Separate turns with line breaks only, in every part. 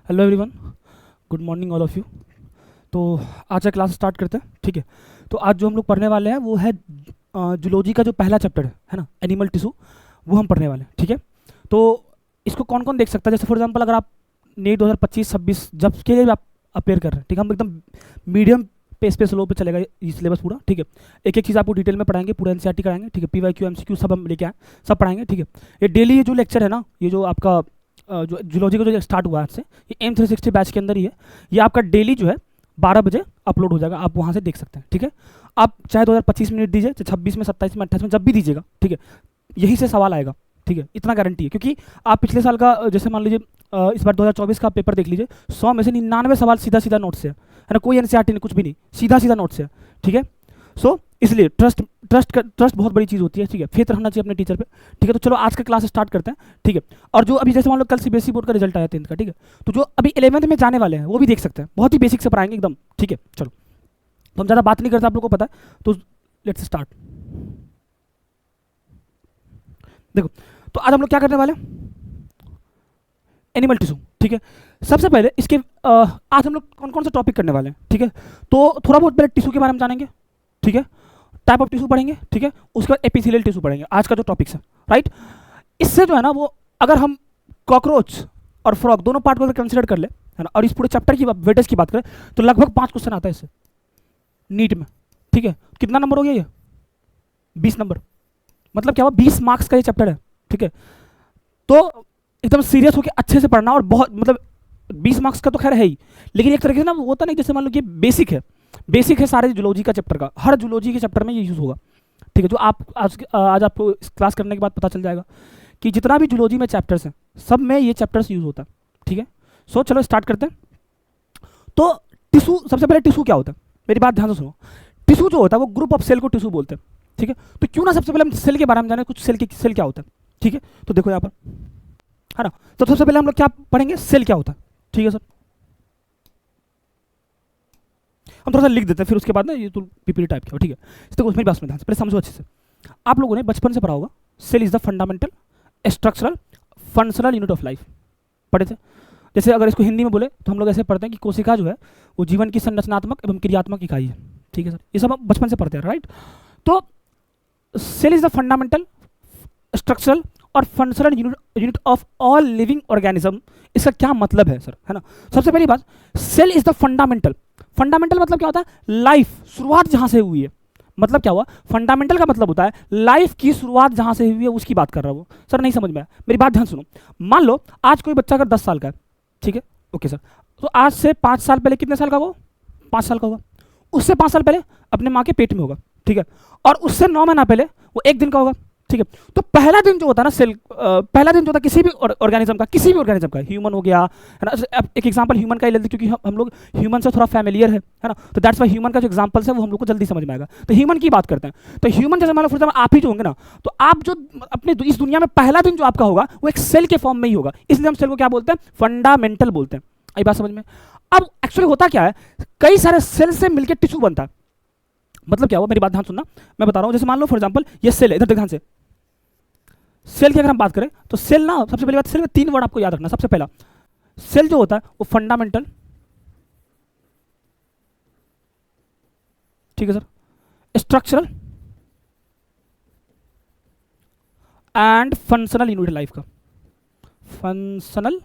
Hello everyone, good morning all of you. तो आज का क्लास स्टार्ट करते हैं, ठीक है। तो आज जो हम लोग पढ़ने वाले हैं वो है जूलॉजी का जो पहला चैप्टर है ना, एनिमल टिश्यू, वो हम पढ़ने वाले हैं, ठीक है। तो इसको कौन कौन देख सकता है? जैसे फॉर एग्जांपल अगर आप नीट 2025-26 जब के लिए भी आप अपेयर कर रहे हैं, ठीक है, हम एकदम मीडियम पेस पे स्लो पे चलेगा ये सिलेबस पूरा, ठीक है। एक एक चीज़ आपको डिटेल में पढ़ाएंगे, पूरा एनसीईआरटी कराएंगे, ठीक है। पीवाईक्यू एमसीक्यू सब हम लेके आए, सब पढ़ाएंगे, ठीक है। ये डेली ये जो लेक्चर है ना, ये जो आपका जो जूलॉजी का जो स्टार्ट हुआ है आज से, ये M360 बैच के अंदर ही है। ये आपका डेली जो है 12 बजे अपलोड हो जाएगा, आप वहाँ से देख सकते हैं, ठीक है। आप चाहे 2025 मिनट दीजिए, चाहे 26 में, 27 में, 28 में, जब भी दीजिएगा, ठीक है, यही से सवाल आएगा, ठीक है, इतना गारंटी है। क्योंकि आप पिछले साल का जैसे मान लीजिए इस बार 2024 का पेपर देख लीजिए, 100 में से 99 सवाल सीधा सीधा नोट से है ना, कोई एनसीईआरटी नहीं, कुछ भी नहीं, सीधा सीधा नोट से है, ठीक है। सो इसलिए ट्रस्ट बहुत बड़ी चीज़ होती है, ठीक है। फेथ रखना चाहिए अपने टीचर पे, ठीक है। तो चलो आज का क्लास स्टार्ट करते हैं, ठीक है। और जो अभी जैसे मान लो कल सीबीएसई बोर्ड का रिजल्ट आया 10th का, ठीक है, तो जो अभी 11th में जाने वाले हैं वो भी देख सकते हैं, बहुत ही बेसिक से पढ़ाएंगे एकदम, ठीक है। चलो, तो हम ज़्यादा बात नहीं करते, आप लोगों को पता है, तो लेट्स स्टार्ट। देखो, तो आज हम लोग क्या करने वाले हैं? एनिमल टिश्यू, ठीक है। सबसे पहले इसके आज हम लोग कौन कौन सा टॉपिक करने वाले हैं, ठीक है। तो थोड़ा बहुत पहले टिश्यू के बारे में जानेंगे, ठीक है। टाइप ऑफ टिश्यू पढ़ेंगे, ठीक है। उसके बाद एपिथेलियल टिश्यू पढ़ेंगे, आज का जो टॉपिक्स है, राइट। इससे जो है ना, वो अगर हम कॉकरोच और फ्रॉग दोनों पार्ट को अगर कंसिडर कर ले, है ना, और इस पूरे चैप्टर की वेटेज की बात करें, तो लगभग 5 क्वेश्चन आता है इससे नीट में, ठीक है। कितना नंबर हो गया ये? 20 नंबर। मतलब क्या हुआ, 20 मार्क्स का ये चैप्टर है, ठीक है। तो एकदम सीरियस होकर अच्छे से पढ़ना, और बहुत मतलब 20 मार्क्स का तो खैर है ही, लेकिन एक तरीके से ना वो होता नहीं, जैसे मान लो कि बेसिक है सारे जूलॉजी का चैप्टर का, हर जूलॉजी के चैप्टर में ये यूज़ होगा, ठीक है। जो आप आज आपको इस क्लास करने के बाद पता चल जाएगा कि जितना भी जूलॉजी में चैप्टर्स हैं, सब में ये चैप्टर्स यूज़ होता है, ठीक है। सो चलो स्टार्ट करते हैं। तो टिश्यू, सबसे पहले टिश्यू क्या होता है, मेरी बात ध्यान से सुनो। टिश्यू जो होता है वो ग्रुप ऑफ सेल को टिश्यू बोलते हैं, ठीक है। तो क्यों ना सबसे पहले हम सेल के बारे में जाने, कुछ सेल क्या होता है, ठीक है। तो देखो यहाँ पर, है ना, तो सबसे पहले हम लोग क्या पढ़ेंगे, सेल क्या होता है, ठीक है सर। हम थोड़ा सा लिख देते हैं, फिर उसके बाद ना ये तो पीपीटी टाइप किया, ठीक है। देखो मेरी बात में ध्यान से पहले समझो अच्छे से। आप लोगों ने बचपन से पढ़ा होगा, cell is the fundamental structural functional unit of life, पढ़े थे। जैसे अगर इसको हिंदी में बोले तो हम लोग ऐसे पढ़ते हैं कि कोशिका जो है वो जीवन की संरचनात्मक एवं क्रियात्मक इकाई है, ठीक है सर। ये सब आप बचपन से पढ़ते हैं, राइट। तो cell is the fundamental structural और functional unit of all living organism. इसका क्या मतलब है सर, है ना। सबसे पहली बात, सेल इज द फंडामेंटल मतलब क्या होता है, लाइफ शुरुआत जहां से हुई है, मतलब क्या हुआ, फंडामेंटल का मतलब होता है लाइफ की शुरुआत जहां से हुई है उसकी बात कर रहा हूँ सर। नहीं समझ में आया, मेरी बात ध्यान सुनो। मान लो आज कोई बच्चा अगर 10 साल का है, ठीक है, ओके सर। तो आज से 5 साल पहले कितने साल का होगा? 5 साल का होगा। उससे 5 साल पहले अपने माँ के पेट में होगा, ठीक है। और उससे 9 महीना पहले वो 1 दिन का होगा, ठीक है। तो पहला दिन जो होता है ना सेल, पहला दिन जो होता है किसी भी ऑर्गेनिज्म का, ह्यूमन हो गया, है ना। एक एग्जांपल ह्यूमन का ही ले लेते, क्योंकि हम लोग ह्यूमन से थोड़ा फैमिलियर है ना, तो दैट्स वाई ह्यूमन का जो एग्जांपल्स है वो हम लोग को जल्दी समझ में आएगा। तो ह्यूमन की बात करते हैं, तो ह्यूमन जैसे मान लो फॉर एग्जांपल आप ही जो होंगे ना, तो आप जो अपने इस दुनिया में पहला दिन जो आपका होगा वो एक सेल के फॉर्म में ही होगा, इसलिए हम सेल को क्या बोलते हैं, फंडामेंटल बोलते हैं। आई बात समझ में? अब एक्चुअली होता क्या है, कई सारे सेल से मिलकर टिश्यू बनता है। मतलब क्या हुआ, मेरी बात ध्यान सुनना, मैं बता रहा हूँ। जैसे मान लो फॉर एग्जांपल ये सेल है, इधर ध्यान से। सेल की अगर हम बात करें तो सेल ना, सबसे पहली बात, सेल में 3 वर्ड आपको याद रखना। सबसे पहला, सेल जो होता है वो फंडामेंटल, ठीक है sir, structural and functional unit है लाइफ का। फंक्शनल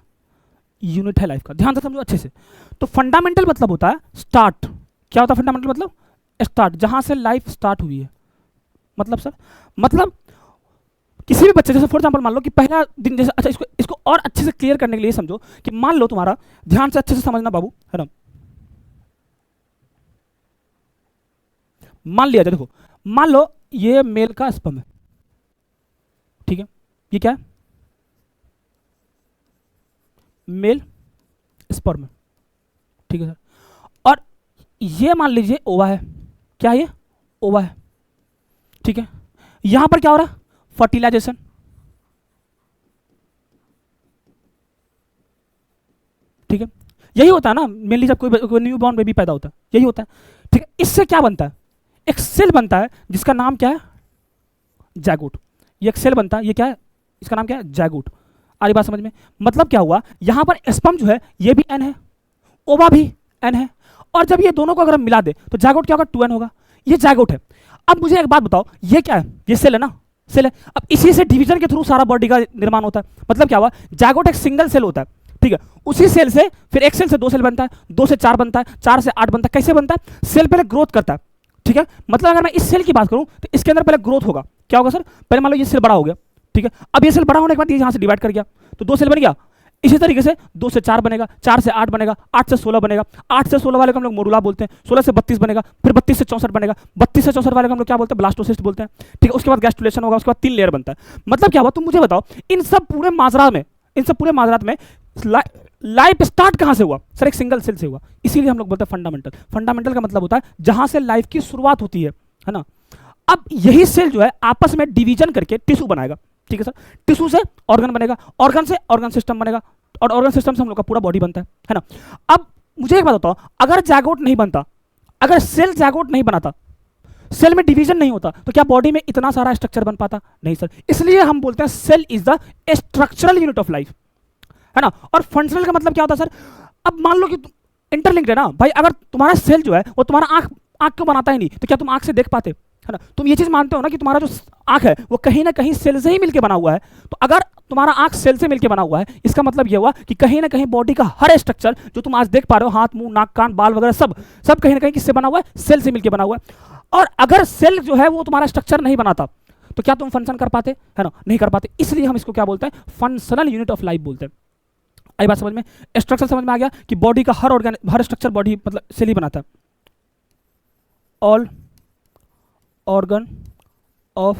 यूनिट है लाइफ का, ध्यान से समझो अच्छे से। तो फंडामेंटल मतलब होता है स्टार्ट। क्या होता है फंडामेंटल मतलब? स्टार्ट, जहां से लाइफ स्टार्ट हुई है। मतलब सर, मतलब किसी भी बच्चे, जैसे फॉर एग्जांपल मान लो कि पहला दिन, जैसे अच्छा इसको इसको और अच्छे से क्लियर करने के लिए समझो कि मान लो तुम्हारा, ध्यान से अच्छे से समझना बाबू, है ना। मान लिया जाए, देखो मान लो ये मेल का स्पर्म है, ठीक है। ये क्या है? मेल स्पर्म, ठीक है सर। और ये मान लीजिए ओवा है, क्या है ये? ओवा है, ठीक है। यहां पर क्या हो रहा है? फर्टिलाइजेशन, ठीक है। यही होता है ना मेनली, जब कोई न्यू बॉर्न बेबी पैदा होता है, यही होता है, ठीक है। इससे क्या बनता है? एक सेल बनता है जिसका नाम क्या है? जैगोट। ये एक सेल बनता है, ये क्या है? इसका नाम क्या है? जैगोट। आ रही बात समझ में? मतलब क्या हुआ, यहां पर स्पर्म जो है ये भी n है, ओवा भी n है, और जब ये दोनों को अगर हम मिला दे तो जाइगोट क्या होगा, 2n होगा। ये जाइगोट है। अब मुझे एक बात बताओ, ये क्या है, ये सेल है ना, सेल है। अब इसी से डिवीजन के थ्रू सारा बॉडी का निर्माण होता है। मतलब क्या हुआ, जाइगोट एक सिंगल सेल होता है, ठीक है, उसी सेल से फिर एक सेल से 2 सेल बनता है, 2 से 4 बनता है, 4 से 8 बनता है। कैसे बनता है, सेल पहले ग्रोथ करता है, ठीक है। मतलब अगर मैं इस सेल की बात करूं तो इसके अंदर पहले ग्रोथ होगा। क्या होगा सर, पहले मान लो ये सेल बड़ा हो गया, ठीक है, अब ये सेल बड़ा होने के बाद ये यहां से डिवाइड कर गया तो 2 सेल बन गया। इसी तरीके से 2 से 4 बनेगा, 4 से 8 बनेगा, 8 से 16 बनेगा, 8 से 16 वाले को हम लोग मोडुला बोलते हैं, 16 से 32 बनेगा, फिर 32 से 64 बनेगा, 32 से 64 वाले को हम लोग क्या बोलते हैं, ब्लास्टोसिस्ट बोलते हैं, ठीक है। उसके बाद गैस्ट्रुलेशन होगा, उसके बाद 3 लेयर बनता है। मतलब क्या हुआ, तुम मुझे बताओ, इन सब पूरे माजरात में लाइफ स्टार्ट कहां से हुआ सर, एक सिंगल सेल से हुआ। इसीलिए हम लोग बोलते हैं फंडामेंटल। फंडामेंटल का मतलब होता है जहां से लाइफ की शुरुआत होती है ना। अब यही सेल जो है आपस में डिवीजन करके टिश्यू बनाएगा, ठीक है सर। टिश्यू से ऑर्गन बनेगा, ऑर्गन से ऑर्गन सिस्टम बनेगा, और ऑर्गन सिस्टम से हम लोग का पूरा बॉडी बनता है ना। अब मुझे एक बात बताओ, अगर जाइगोट नहीं बनता, अगर सेल जाइगोट नहीं बनाता, सेल में डिवीजन नहीं होता, तो क्या बॉडी में इतना सारा स्ट्रक्चर बन पाता? नहीं सर। इसलिए हम बोलते हैं cell is the structural unit of life, है ना। और फंक्शनल का मतलब क्या होता है सर, अब मान लो कि इंटरलिंक्ड है ना भाई, अगर तुम्हारा सेल जो है वो तुम्हारा आंख को बनाता ही नहीं, तो क्या तुम आंख से देख पाते, है ना। तुम ये चीज मानते हो ना कि तुम्हारा जो आंख है वो कहीं ना कहीं सेल से ही मिलके बना हुआ है। तो अगर तुम्हारा आंख सेल से मिलके बना हुआ है, इसका मतलब ये हुआ कि कहीं ना कहीं बॉडी का हर स्ट्रक्चर जो तुम आज देख पा रहे हो, हाथ, मुंह, नाक, कान, बाल वगैरह सब कहीं ना कहीं किससे बना हुआ है, सेल से मिलके बना हुआ है। और अगर सेल जो है वो तुम्हारा स्ट्रक्चर नहीं बनाता, तो क्या तुम फंक्शन कर पाते, है ना, नहीं कर पाते। इसलिए हम इसको क्या बोलते हैं, फंक्शनल यूनिट ऑफ लाइफ बोलते हैं। आई बात समझ में? स्ट्रक्चर समझ में आ गया कि बॉडी का हर स्ट्रक्चर बॉडी मतलब सेल ही बनाता है। All organ of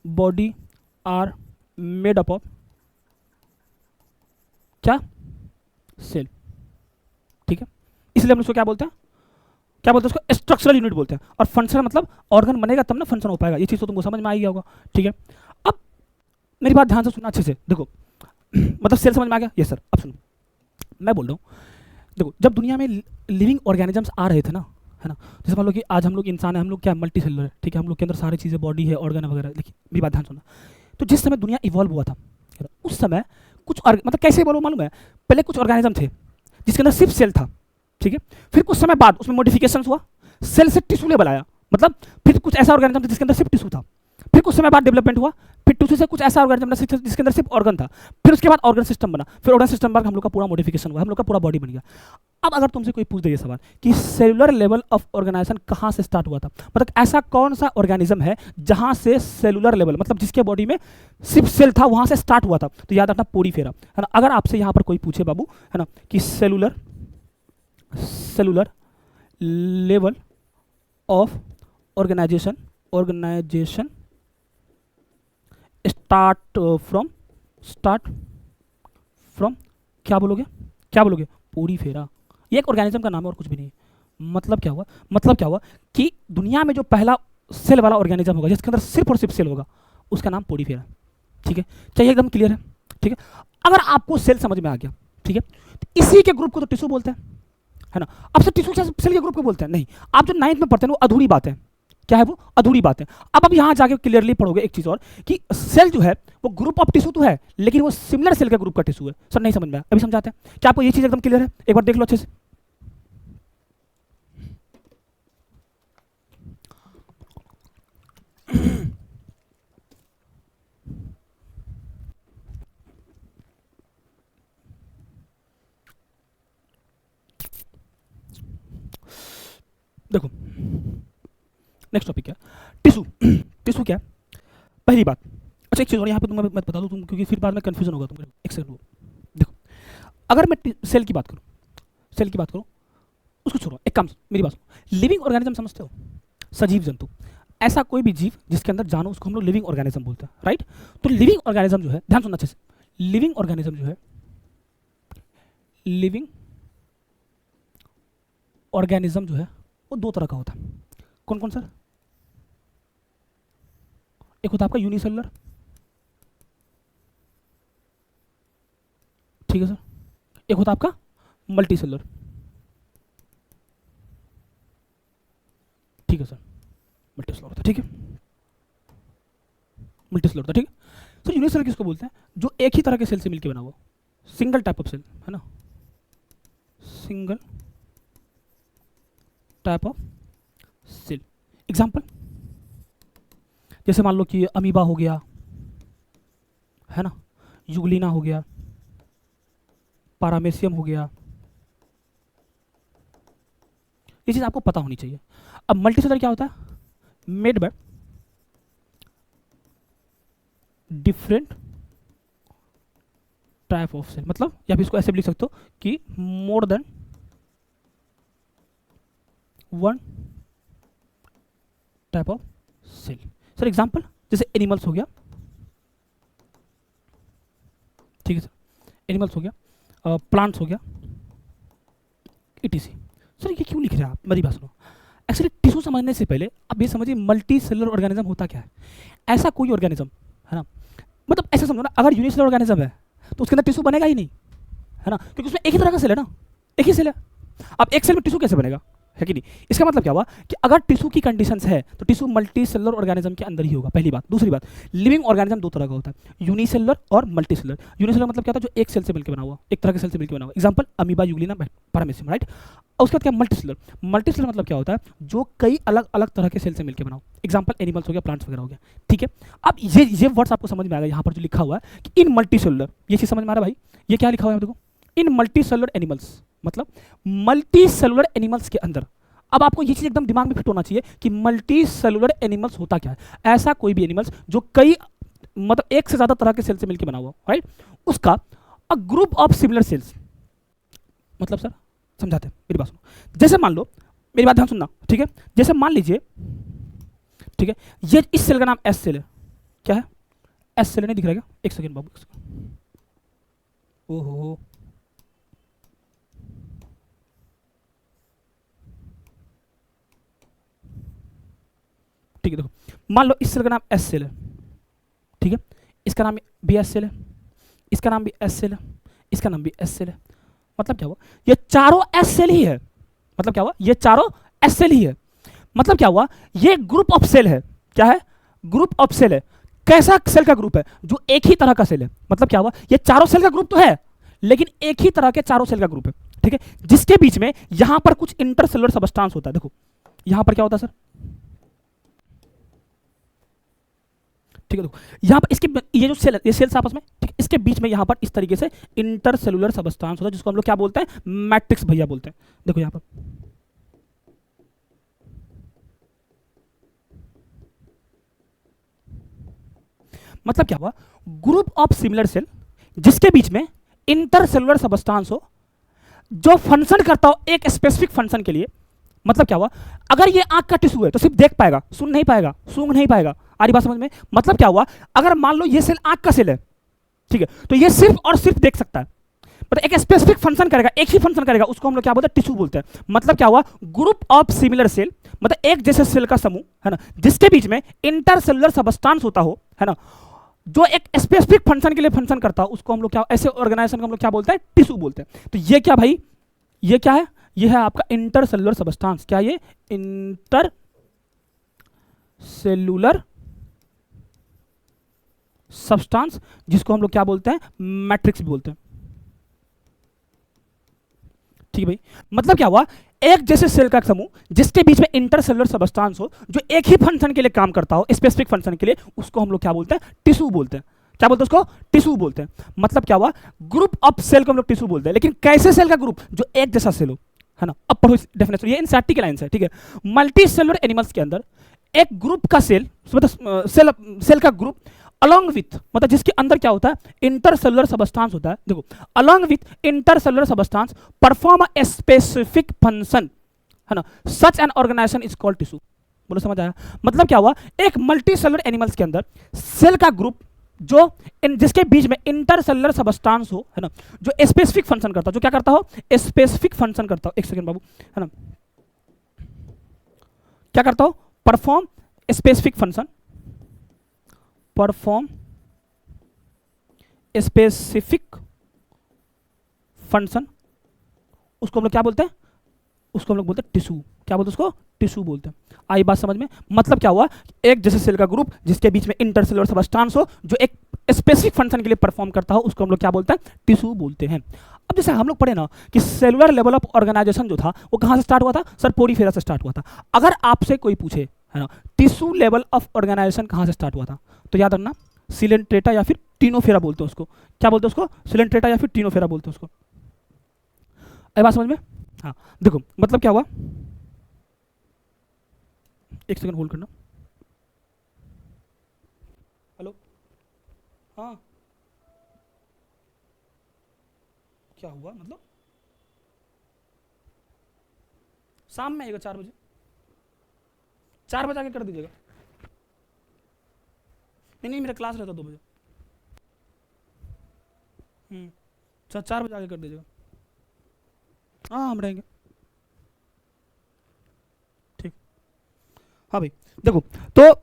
body are made up of क्या, सेल, ठीक है। इसलिए हम इसको क्या बोलते हैं, उसको स्ट्रक्चरल यूनिट बोलते हैं। और फंक्शनल मतलब ऑर्गन बनेगा तब ना फंक्शन हो पाएगा। ये चीज तो तुमको समझ में आ गया होगा, ठीक है। अब मेरी बात ध्यान से सुनना अच्छे से, देखो मतलब सेल समझ में आ गया, यस सर। अब सुनो, मैं बोल रहा हूँ, देखो जब दुनिया में लिविंग ऑर्गेनिजम्स आ रहे थे ना, है ना, जैसे मान लो कि आज हम लोग इंसान है, हम लोग क्या मल्टी सेलुलर है, ठीक है, हम लोग के अंदर सारी चीज़ें बॉडी है, ऑर्गन है वगैरह। देखिए मेरी बात ध्यान सुनना, तो जिस समय दुनिया इवॉल्व हुआ था, उस समय कुछ मतलब कैसे बोलो मालूम है, पहले कुछ ऑर्गेनिज्म थे जिसके अंदर सिर्फ सेल था, ठीक है। फिर कुछ समय बाद उसमें मॉडिफिकेशन हुआ, सेल से टिश्यू लेवल आया, मतलब फिर कुछ ऐसा ऑर्गेनिज्म था जिसके अंदर सिर्फ टिश्यू था। फिर कुछ समय बाद डेवलपमेंट हुआ, फिर टिश्यू से कुछ ऐसा ऑर्गेनिज्म जिसके अंदर सिर्फ ऑर्गन था। फिर उसके बाद ऑर्गन सिस्टम बना, फिर ऑर्गन सिस्टम बाद हम लोग का पूरा मॉडिफिकेशन हुआ, हम लोग का पूरा बॉडी बन गया। अब अगर तुमसे कोई पूछ दे ये सवाल कि सेलुलर लेवल ऑफ ऑर्गेनाइजेशन कहाँ से स्टार्ट हुआ था, मतलब ऐसा कौन सा ऑर्गेनिज्म है जहां से सेलुलर लेवल मतलब जिसके बॉडी में सिर्फ सेल था वहां से स्टार्ट हुआ था, तो याद रखना पोरीफेरा, है ना। अगर आपसे यहां पर कोई पूछे बाबू, है ना, कि cellular level of organisation start from क्या बोलोगे, पोरीफेरा। ये एक ऑर्गेनिज्म का नाम है और कुछ भी नहीं। मतलब क्या हुआ कि दुनिया में जो पहला सेल वाला ऑर्गेनिज्म होगा जिसके अंदर सिर्फ और सिर्फ सेल होगा, उसका नाम पोरीफेरा, ठीक है। चाहिए एकदम क्लियर है, ठीक है। अगर आपको सेल समझ में आ गया, ठीक है, तो इसी के ग्रुप को तो टिश्यू बोलते हैं, है ना। अब से टिश्यू सेल के ग्रुप को बोलते हैं नहीं, आप जो 9th में पढ़ते हैं वो अधूरी बात है। क्या है वो, अधूरी बात है। अब यहां जाके क्लियरली पढ़ोगे एक चीज और कि सेल जो है वो ग्रुप ऑफ टिश्यू तो है, लेकिन वो सिमिलर सेल का ग्रुप का टिश्यू है। सर नहीं समझ में आया, अभी समझाते हैं। क्या आपको ये चीज एकदम क्लियर है? एक बार देख लो अच्छे से। देखो नेक्स्ट टॉपिक क्या, टिश्यू। टिश्यू क्या है, पहली बात। अच्छा एक चीज और यहाँ पे मैं बता दूं तुम, क्योंकि फिर बाद में कंफ्यूजन होगा तुम। एक सेकंड देखो, अगर मैं सेल की बात करूं, उसको छोड़ो, एक काम मेरी बात सुनो। लिविंग ऑर्गेनिज्म समझते हो, सजीव जंतु, ऐसा कोई भी जीव जिसके अंदर जानो उसको हम लोग लिविंग ऑर्गेनिज्म बोलते हैं, राइट। तो लिविंग ऑर्गेनिज्म जो है, ध्यान सुनना अच्छे से, लिविंग ऑर्गेनिज्म जो है, वो 2 तरह का होता है। कौन कौन सर? एक होता है आपका यूनिसेलुलर, ठीक है सर। एक होता है आपका मल्टी सेलुलर, ठीक है सर। मल्टी सेलुलर होता है, ठीक है, मल्टी सेलुलर होता है, ठीक है। सर यूनिसेलर किसको बोलते हैं? जो एक ही तरह के सेल से मिलकर बना हुआ, सिंगल टाइप ऑफ सेल, है ना, single type of cell. Example, जैसे मान लो कि अमीबा हो गया, है ना, यूग्लिना हो गया, पारामेसियम हो गया, ये चीज आपको पता होनी चाहिए। अब मल्टीसेलर क्या होता है? Made by different type of cell, मतलब या फिर इसको ऐसे भी लिख सकते हो कि more than one type of cell. Sir example, जैसे एनिमल्स हो गया, ठीक है सर, एनिमल्स हो गया, प्लांट्स हो गया, इटीसी। सर ये क्यों लिख रहे हैं आप? मेरी बात सुनो, एक्चुअली टिश्यू समझने से पहले आप ये समझिए मल्टी सेलुलर ऑर्गेनिज्म होता क्या है। ऐसा कोई ऑर्गेनिज्म, है ना, मतलब ऐसा समझो ना, अगर यूनिसेलुलर ऑर्गेनिज्म है तो उसके अंदर टिश्यू बनेगा ही नहीं, है ना, क्योंकि उसमें एक ही तरह का सेल है ना, एक ही सेल है। अब एक सेल में टिश्यू कैसे बनेगा, है कि नहीं? इसका मतलब क्या हुआ कि अगर टिश्यू की कंडीशंस है तो टिश्यू मल्टी सेलुलर ऑर्गेनिज्म के अंदर ही होगा, पहली बात। दूसरी बात, लिविंग ऑर्गेनिज्म दो तरह का होता है, यूनिसेलुलर और मल्टी सेलुलर। यूनिसेलुलर मतलब क्या होता है? जो एक सेल से मिलकर बना हुआ, एक तरह के सेल से मिलकर बना हुआ। Example, amoeba, euglena, paramecium, right. उसके बाद क्या मल्टीसेलुलर? मल्टीसेलुलर मतलब क्या होता है? जो कई अलग अलग तरह के सेल से मिलकर बना हो। एग्जांपल, एनिमल्स हो गया, प्लांट्स वगैरह हो गया, ठीक है। अब ये वर्ड्स आपको समझ में आ गया, यहाँ पर जो लिखा हुआ है कि इन मल्टीसेलुलर, ये चीज समझ में आ रहा है भाई? ये क्या लिखा हुआ है देखो, इन मल्टीसेलुलर एनिमल्स, मतलब मल्टी सेलुलर एनिमल्स के अंदर। अब आपको ये चीज एकदम दिमाग में फिट होना चाहिए कि मल्टी सेलुलर एनिमल्स होता क्या है। ऐसा कोई भी एनिमल्स जो कई, मतलब एक से ज्यादा तरह के सेल से मिलकर बना हुआ, राइट, उसका अ ग्रुप ऑफ सिमिलर सेल्स। मतलब सर समझाते हैं, मेरी बात सुनो। जैसे मान लो, मेरी बात ध्यान सुनना, ठीक है। जैसे मान लीजिए, ठीक है, ये इस सेल का नाम एस सेल है। क्या है? एस सेल नहीं दिख रहा क्या? एक सेकंड बाबू, एक सेकंड। ओहो, ठीक है, देखो, मान लो इस सेल का नाम एस सेल है, ठीक है, इसका नाम बी एस सेल है, इसका नाम भी एस सेल है, इसका नाम भी एस सेल है। मतलब क्या हुआ? ये चारों एस सेल ही है। मतलब क्या हुआ? ये चारों एस सेल ही है। मतलब क्या हुआ? ये ग्रुप ऑफ सेल है। क्या है? ग्रुप ऑफ सेल है। कैसा सेल का ग्रुप है? जो एक ही तरह का सेल है। मतलब क्या हुआ? ये चारों सेल का ग्रुप तो है, लेकिन एक ही तरह के चारों सेल का ग्रुप है, ठीक है, जिसके बीच में यहां पर कुछ इंटरसेलुलर सबस्टांस होता है। देखो यहां पर क्या होता है सर, ठीक है, देखो यहाँ पर इसके, ये जो सेल है, ये सेल्स आपस में, ठीक है, इसके बीच में यहाँ पर इस तरीके से इंटरसेलुलर सबस्टांस होता है, जिसको हम लोग क्या बोलते हैं? मैट्रिक्स भैया बोलते हैं। देखो यहाँ पर, मतलब क्या हुआ? ग्रुप ऑफ सिमिलर सेल जिसके बीच में इंटरसेलुलर सबस्टांस हो, जो फंक्शन करता हो एक स्पेसिफिक फंक्शन के लिए। मतलब क्या हुआ? अगर ये आंख का टिश्यू है तो सिर्फ देख पाएगा, सुन नहीं पाएगा, सूंघ नहीं पाएगा। आ रही बात समझ में? मतलब क्या हुआ? अगर मान लो ये सेल आंख का सेल है, ठीक है, तो ये सिर्फ और सिर्फ देख सकता है, मतलब एक स्पेसिफिक फंक्शन करेगा, एक ही फंक्शन करेगा, उसको हम लोग क्या बोलते हैं? टिश्यू बोलते हैं। मतलब क्या हुआ? ग्रुप ऑफ सिमिलर सेल, मतलब एक जैसे सेल का समूह, है ना, जिसके बीच में इंटरसेलुलर सबस्टांस होता हो, है ना, जो एक स्पेसिफिक फंक्शन के लिए फंक्शन करता हो, उसको हम लोग क्या, ऐसे ऑर्गेनाइजेशन को हम लोग क्या बोलते हैं? टिश्यू बोलते हैं। तो ये क्या भाई, ये क्या है? ये है आपका इंटरसेलुलर सबस्टांस। क्या ये? इंटर सेलुलर सब्सटेंस, जिसको हम लोग क्या बोलते हैं? मैट्रिक्स भी बोलते हैं। ठीक है भाई, मतलब क्या हुआ? एक जैसे सेल का समूह जिसके बीच में इंटरसेलुलर सबस्टेंस हो, जो एक ही फंक्शन के लिए काम करता हो, स्पेसिफिक फंक्शन के लिए, उसको हम लोग क्या बोलते हैं? टिश्यू बोलते हैं। क्या बोलते हैं उसको? टिश्यू बोलते हैं। मतलब क्या हुआ? ग्रुप ऑफ सेल को हम लोग टिश्यू बोलते हैं। लेकिन कैसे सेल का ग्रुप? जो एक जैसा सेल हो, है ना। अब पढ़ो डेफिनेशन, ये एनसीईआरटी की लाइन है, ठीक है। मल्टी सेलुलर एनिमल्स के अंदर एक ग्रुप का सेल, मतलब सेल का ग्रुप अलॉन्ग विथ, मतलब जिसके अंदर क्या होता है? इंटरसेलुलर सबस्टेंस होता है। देखो, along with intercellular substance perform a specific function, है ना, such an organisation is called tissue. बोलो समझ आया? मतलब क्या हुआ? एक मल्टी सेलुलर एनिमल्स के अंदर सेल का ग्रुप जो जिसके बीच में इंटरसेलुलर सबस्टेंस हो, है ना, जो स्पेसिफिक फंक्शन करता हो, जो क्या करता हो? स्पेसिफिक फंक्शन करता हो। एक सेकंड बाबू, है ना, क्या करता हो? Perform specific function, perform specific function, उसको हम लोग क्या बोलते हैं? उसको हम लोग बोलते हैं टिश्यू। क्या बोलते हैं उसको? टिश्यू बोलते हैं। आई बात समझ में? मतलब क्या हुआ? एक जैसे सेल का ग्रुप जिसके बीच में इंटरसेलुलर सबस्टेंस हो, जो एक स्पेसिफिक फंक्शन के लिए परफॉर्म करता हो उसको हम लोग क्या बोलते हैं, टिश्यू बोलते हैं। अब जैसे हम लोग पढ़े ना कि सेलुलर लेवल ऑफ ऑर्गेनाइजेशन जो था वो कहाँ से स्टार्ट हुआ था, सर पोरीफेरा से स्टार्ट हुआ था। अगर आपसे कोई पूछे है ना टिश्यू लेवल ऑफ ऑर्गेनाइजेशन कहाँ से स्टार्ट हुआ था, तो याद रखना सिलेंट्रेटा या फिर टीनोफेरा बोलते हैं उसको। क्या बोलते हैं उसको, सिलेंट्रेटा या फिर टीनोफेरा बोलते हैं उसको। आई बात समझ में? हाँ देखो मतलब क्या हुआ, एक सेकंड होल्ड करना। हेलो, हाँ क्या हुआ मतलब, शाम में आएगा 4 बजे, 4 बजे आके कर दीजिएगा। नहीं नहीं मेरा क्लास रहता 2 बजे। सर 4 बजे आके कर दीजिएगा। हाँ हम रहेंगे, ठीक। हाँ भाई देखो तो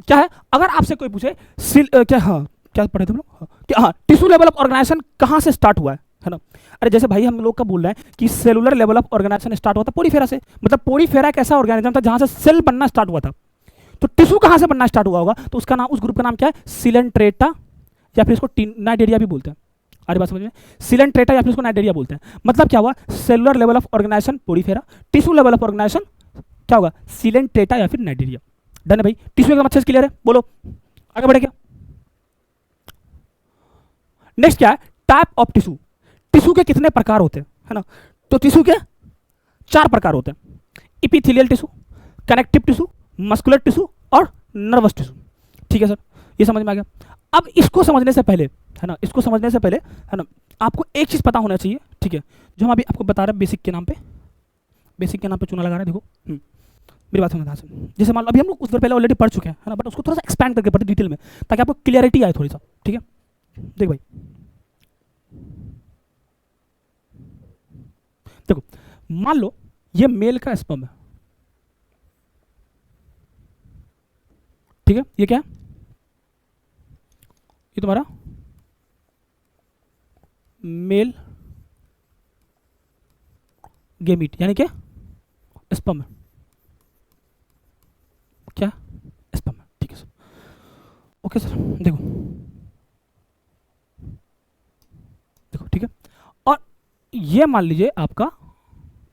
क्या है, अगर आपसे कोई पूछे क्या, हाँ क्या पढ़े थे हम लोग, हाँ टिश्यू लेवल ऑफ ऑर्गेनाइजेशन कहाँ से स्टार्ट हुआ है ना। अरे जैसे भाई हम लोग का बोल रहे हैं कि cellular level of organisation start हुआ था पोरीफेरा से, मतलब पोरीफेरा एक ऐसा ऑर्गेनिज्म था जहां से सेल बनना स्टार्ट हुआ था। तो टिश्यू कहां से बनना स्टार्ट हुआ होगा, तो उसका नाम, उस ग्रुप का नाम क्या है, सिलेंट्रेटा या फिर इसको नाइडेरिया भी बोलते हैं। अरे बात समझ में, सिलेंट्रेटा या फिर इसको नाइडेरिया बोलते हैं। मतलब क्या हुआ, cellular level of organisation Porifera, tissue level of organisation क्या होगा, सिलेंट्रेटा या फिर नाइडेरिया। डन है भाई, टिश्यू एकदम अच्छे से क्लियर है, बोलो आगे बढ़े क्या। नेक्स्ट क्या है, टाइप ऑफ टिश्यू। टिश्यू के कितने प्रकार होते हैं, है ना, तो टिश्यू के 4 प्रकार होते हैं, epithelial tissue, connective tissue, muscular tissue और नर्वस टिश्यू। ठीक है सर, ये समझ में आ गया। अब इसको समझने से पहले, है ना, इसको समझने से पहले, है ना, आपको एक चीज पता होना चाहिए, ठीक है, जो हम अभी आपको बता रहे हैं बेसिक के नाम पे, बेसिक के नाम पे चूना लगा रहे हैं। देखो मेरी बात समझना से, जैसे मान लो अभी हम लोग कुछ देर पहले ऑलरेडी पढ़ चुके हैं, है ना, बट उसको थोड़ा सा एक्सपैंड करके पढ़ते डिटेल में, ताकि आपको क्लियरिटी आए थोड़ी सा। ठीक है, देख भाई देखो, मान लो ये मेल का स्पर्म है, ठीक है, ये क्या है, ये तुम्हारा मेल गेमीट यानी क्या, स्पर्म है, क्या स्पर्म है। ठीक है सर, ओके सर, देखो देखो ठीक है, और ये मान लीजिए आपका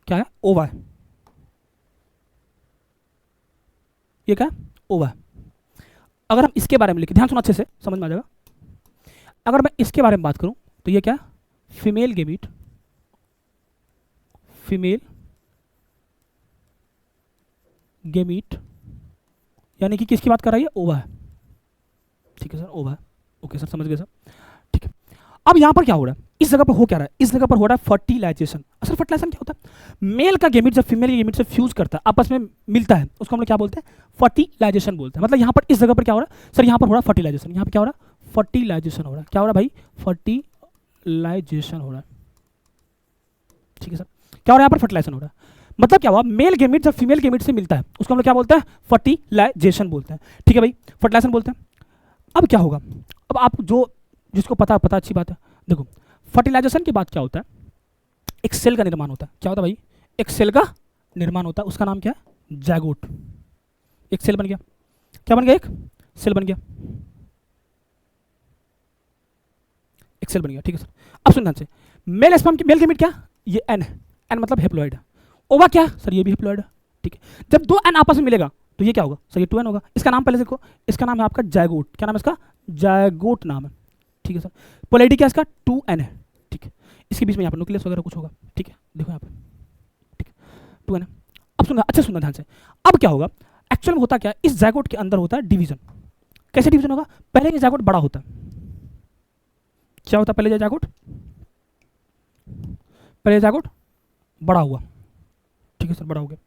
क्या है, ओवा है, ये क्या है, ओवा है। अगर हम इसके बारे में लिखें, ध्यान सुनो अच्छे से समझ में आ जाएगा। अगर मैं इसके बारे में बात करूं तो ये क्या, फीमेल गेमीट, फीमेल गेमीट यानी कि किसकी बात कर रही है, ओवा है। ठीक है सर, ओवा है, ओके सर, समझ गए सर। ठीक है, अब यहां पर क्या हो रहा है, इस जगह पर हो क्या रहा है, इस जगह पर हो रहा है फर्टिलाइजेशन। असल फर्टिलाइजेशन क्या होता है, मेल का गेमीट जब फीमेल गेमीट से फ्यूज करता है, आपस में मिलता है, उसको हम लोग क्या बोलते हैं, फर्टिलाइजेशन बोलते हैं। मतलब यहां पर इस जगह पर क्या हो रहा है सर, यहां पर हो रहा है फर्टिलाइजेशन, यहां पर क्या हो रहा है, फर्टिलाइजेशन हो रहा है। क्या हो रहा है भाई, फर्टिलाइजेशन हो रहा है। ठीक है सर, क्या हो रहा है यहाँ पर, फर्टिलाइजेशन हो रहा है। मतलब क्या हुआ, मेल गेमीट जब फीमेल गेमीट से मिलता है उसको हम लोग क्या बोलते हैं, फर्टिलाइजेशन बोलते हैं। ठीक है भाई, फर्टिलाइजेशन बोलते हैं। अब क्या होगा, अब आप जो जिसको पता पता अच्छी बात है, देखो फर्टिलाइजेशन के बाद क्या होता है, एक सेल का निर्माण होता है। क्या होता है भाई, एक सेल का निर्माण होता है, उसका नाम क्या है, जायगोट। एक सेल बन गया, क्या बन गया, एक सेल बन गया, एक सेल बन गया। ठीक है सर, अब सुन ध्यान से, मेल स्पर्म मेल गेमीट क्या, ये एन है, एन मतलब हेप्लॉइड है। ओवा क्या सर, ये भी हेप्लॉइड है। ठीक है, जब 2 एन आपस में मिलेगा तो ये क्या होगा सर, ये 2 एन होगा। इसका नाम पहले से देखो, इसका नाम है आपका जायगोट। क्या नाम है इसका, जायगोट नाम है। ठीक है सर, पोलैरिटी क्या इसका, 2 एन है। ठीक है, इसके बीच में यहाँ पर न्यूक्लियस वगैरह कुछ होगा। ठीक है, देखो यहाँ पर, ठीक है, 2 एन है। अब सुनना, अच्छा सुनना ध्यान से, अब क्या होगा, एक्चुअल में होता क्या है, इस जायगोट के अंदर होता है डिवीजन। कैसे डिवीजन होगा, पहले ये जायगोट बड़ा होता है। क्या होता है, पहले ये जायगोट, पहले जायगोट बड़ा हुआ। ठीक है सर, बड़ा हो गया,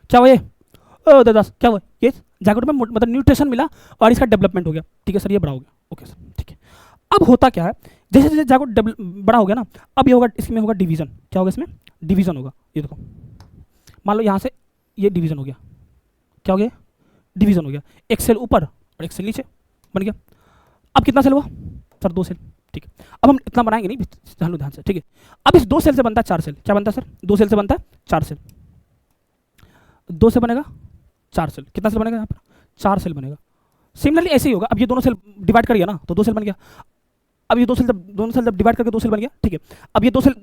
क्या हुआ ये, ओ दादास क्या हुआ, ये जायगोट में मतलब न्यूट्रिशन मिला और इसका डेवलपमेंट हो गया। ठीक है सर, ये बड़ा हो गया। ओके सर, ठीक है, अब होता क्या है, जैसे जैसे जायगोट बड़ा हो गया ना, अब ये होगा, इसमें होगा डिवीजन। क्या होगा, इसमें डिवीजन होगा। ये देखो, मान लो यहाँ से ये डिवीजन हो गया, क्या हो गया, डिवीजन हो गया, एक सेल ऊपर और एक सेल नीचे बन गया। अब कितना सेल हुआ सर, 2 सेल। ठीक है, अब हम इतना बनाएंगे नहीं, ध्यान लो ध्यान से। ठीक है, अब इस 2 सेल से बनता है 4 सेल। क्या बनता है सर, 2 सेल से बनता है 4 सेल, 2 से बनेगा 4 सेल। कितना सेल बनेगा यहाँ पर, 4 सेल बनेगा। सिमिलरली ऐसे ही होगा, अब ये दोनों सेल डिवाइड कर गया ना तो 2 सेल बन गया, अब ये दोनों सेल जब डिवाइड करके 2 सेल बन गया, ठीक है, अब ये 2 सेल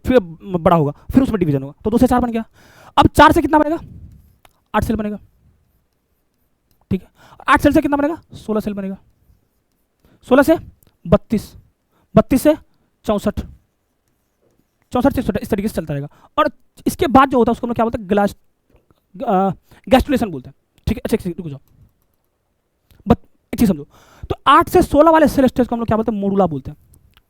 फिर बड़ा होगा, फिर उसमें डिवीजन होगा तो 2 से 4 बन गया, अब 4 से कितना बनेगा, 8 सेल बनेगा, ठीक है, 8 सेल से कितना बनेगा, 16 सेल बनेगा, 16 से 32, 32 से 64, 64 से 64, इस तरीके से चलता रहेगा। और इसके बाद जो होता है उसको हम लोग क्या बोलते हैं, गैस्ट्रुलेशन बोलते हैं, ठीक है। अच्छा एक सेकंड रुको जाओ, एक चीज समझो, तो 8 से 16 वाले सेल स्टेज को हम लोग क्या बोलते हैं, मोडुला बोलते हैं।